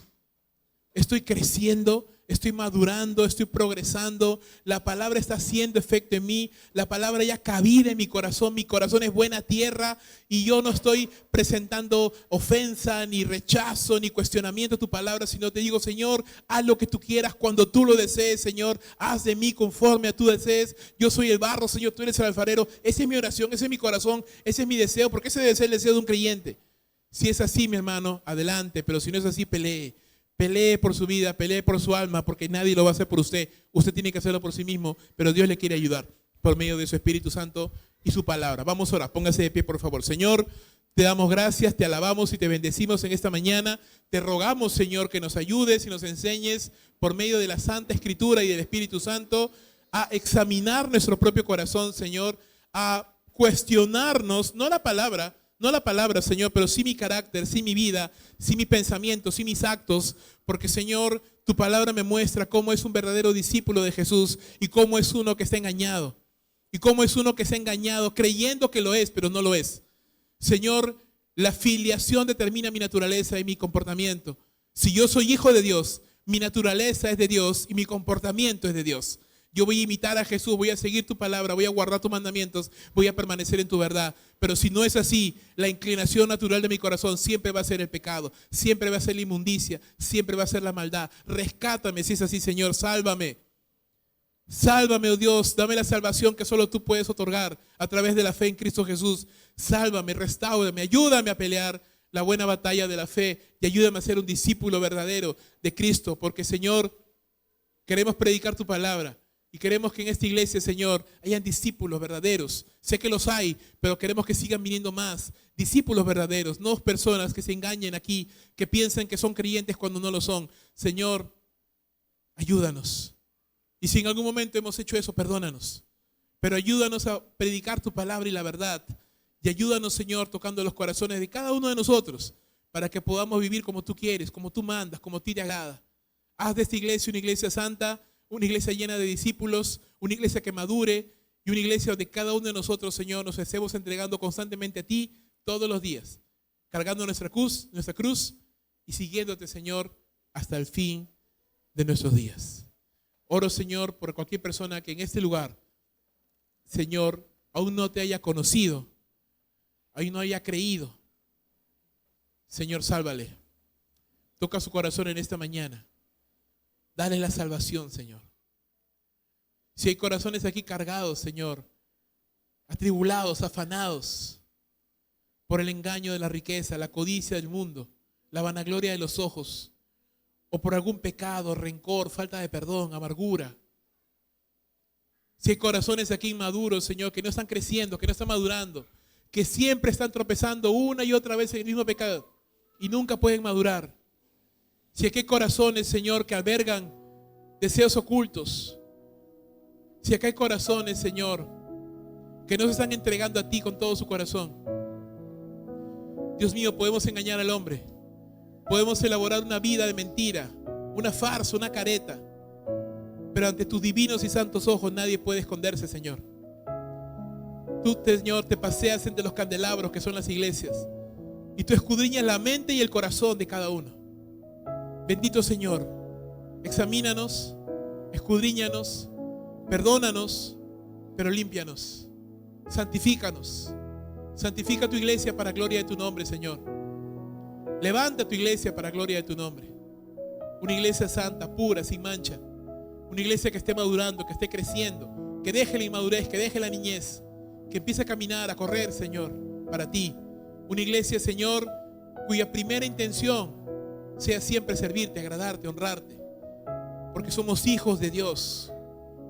¿Estoy creciendo? ¿Estoy madurando? ¿Estoy progresando? La palabra está haciendo efecto en mí. La palabra ya cabida en mi corazón. Mi corazón es buena tierra y yo no estoy presentando ofensa, ni rechazo, ni cuestionamiento a tu palabra, sino te digo, Señor, haz lo que tú quieras cuando tú lo desees, Señor. Haz de mí conforme a tu desees. Yo soy el barro, Señor, tú eres el alfarero. Esa es mi oración, ese es mi corazón, ese es mi deseo, porque ese debe ser el deseo de un creyente. Si es así, mi hermano, adelante, pero si no es así, pelee. Pelee por su vida, pelee por su alma, porque nadie lo va a hacer por usted. Usted tiene que hacerlo por sí mismo, pero Dios le quiere ayudar por medio de su Espíritu Santo y su palabra. Vamos a orar, póngase de pie, por favor. Señor, te damos gracias, te alabamos y te bendecimos en esta mañana. Te rogamos, Señor, que nos ayudes y nos enseñes por medio de la Santa Escritura y del Espíritu Santo a examinar nuestro propio corazón, Señor, a cuestionarnos, no la palabra, Señor, pero sí mi carácter, sí mi vida, sí mi pensamiento, sí mis actos, porque, Señor, tu palabra me muestra cómo es un verdadero discípulo de Jesús y cómo es uno que está engañado. Y cómo es uno que está engañado creyendo que lo es, pero no lo es. Señor, la filiación determina mi naturaleza y mi comportamiento. Si yo soy hijo de Dios, mi naturaleza es de Dios y mi comportamiento es de Dios. Yo voy a imitar a Jesús, voy a seguir tu palabra, voy a guardar tus mandamientos, voy a permanecer en tu verdad. Pero si no es así, la inclinación natural de mi corazón siempre va a ser el pecado, siempre va a ser la inmundicia, siempre va a ser la maldad. Rescátame si es así, Señor, sálvame. Sálvame, oh Dios, dame la salvación que solo tú puedes otorgar a través de la fe en Cristo Jesús. Sálvame, restáurame, ayúdame a pelear la buena batalla de la fe y ayúdame a ser un discípulo verdadero de Cristo, porque, Señor, queremos predicar tu palabra y queremos que en esta iglesia, Señor, hayan discípulos verdaderos. Sé que los hay, pero queremos que sigan viniendo más discípulos verdaderos, no personas que se engañen aquí, que piensen que son creyentes cuando no lo son. Señor, ayúdanos. Y si en algún momento hemos hecho eso, perdónanos. Pero ayúdanos a predicar tu palabra y la verdad. Y ayúdanos, Señor, tocando los corazones de cada uno de nosotros, para que podamos vivir como tú quieres, como tú mandas, como a ti te agrada. Haz de esta iglesia una iglesia santa, una iglesia llena de discípulos, una iglesia que madure y una iglesia donde cada uno de nosotros, Señor, nos estemos entregando constantemente a ti todos los días, cargando nuestra cruz y siguiéndote, Señor, hasta el fin de nuestros días. Oro, Señor, por cualquier persona que en este lugar, Señor, aún no te haya conocido, aún no haya creído. Señor, sálvale. Toca su corazón en esta mañana. Dale la salvación, Señor. Si hay corazones aquí cargados, Señor, atribulados, afanados por el engaño de la riqueza, la codicia del mundo, la vanagloria de los ojos, o por algún pecado, rencor, falta de perdón, amargura. Si hay corazones aquí inmaduros, Señor, que no están creciendo, que no están madurando, que siempre están tropezando una y otra vez en el mismo pecado y nunca pueden madurar. Si aquí hay corazones, Señor, que albergan deseos ocultos. Si acá hay corazones, Señor, que no se están entregando a ti con todo su corazón. Dios mío, podemos engañar al hombre. Podemos elaborar una vida de mentira, una farsa, una careta. Pero ante tus divinos y santos ojos nadie puede esconderse, Señor. Tú, Señor, te paseas entre los candelabros que son las iglesias y tú escudriñas la mente y el corazón de cada uno. Bendito Señor, examínanos, escudriñanos, perdónanos, pero límpianos, santifícanos. Santifica tu iglesia para gloria de tu nombre, Señor. Levanta tu iglesia para gloria de tu nombre. Una iglesia santa, pura, sin mancha. Una iglesia que esté madurando, que esté creciendo, que deje la inmadurez, que deje la niñez, que empiece a caminar, a correr, Señor, para ti. Una iglesia, Señor, cuya primera intención sea siempre servirte, agradarte, honrarte. Porque somos hijos de Dios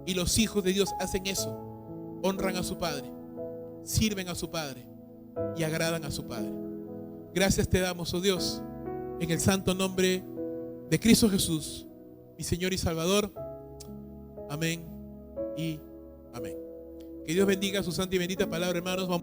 y los hijos de Dios hacen eso. Honran a su Padre, sirven a su Padre y agradan a su Padre. Gracias te damos, oh Dios, en el santo nombre de Cristo Jesús, mi Señor y Salvador. Amén y amén. Que Dios bendiga su santa y bendita palabra, hermanos.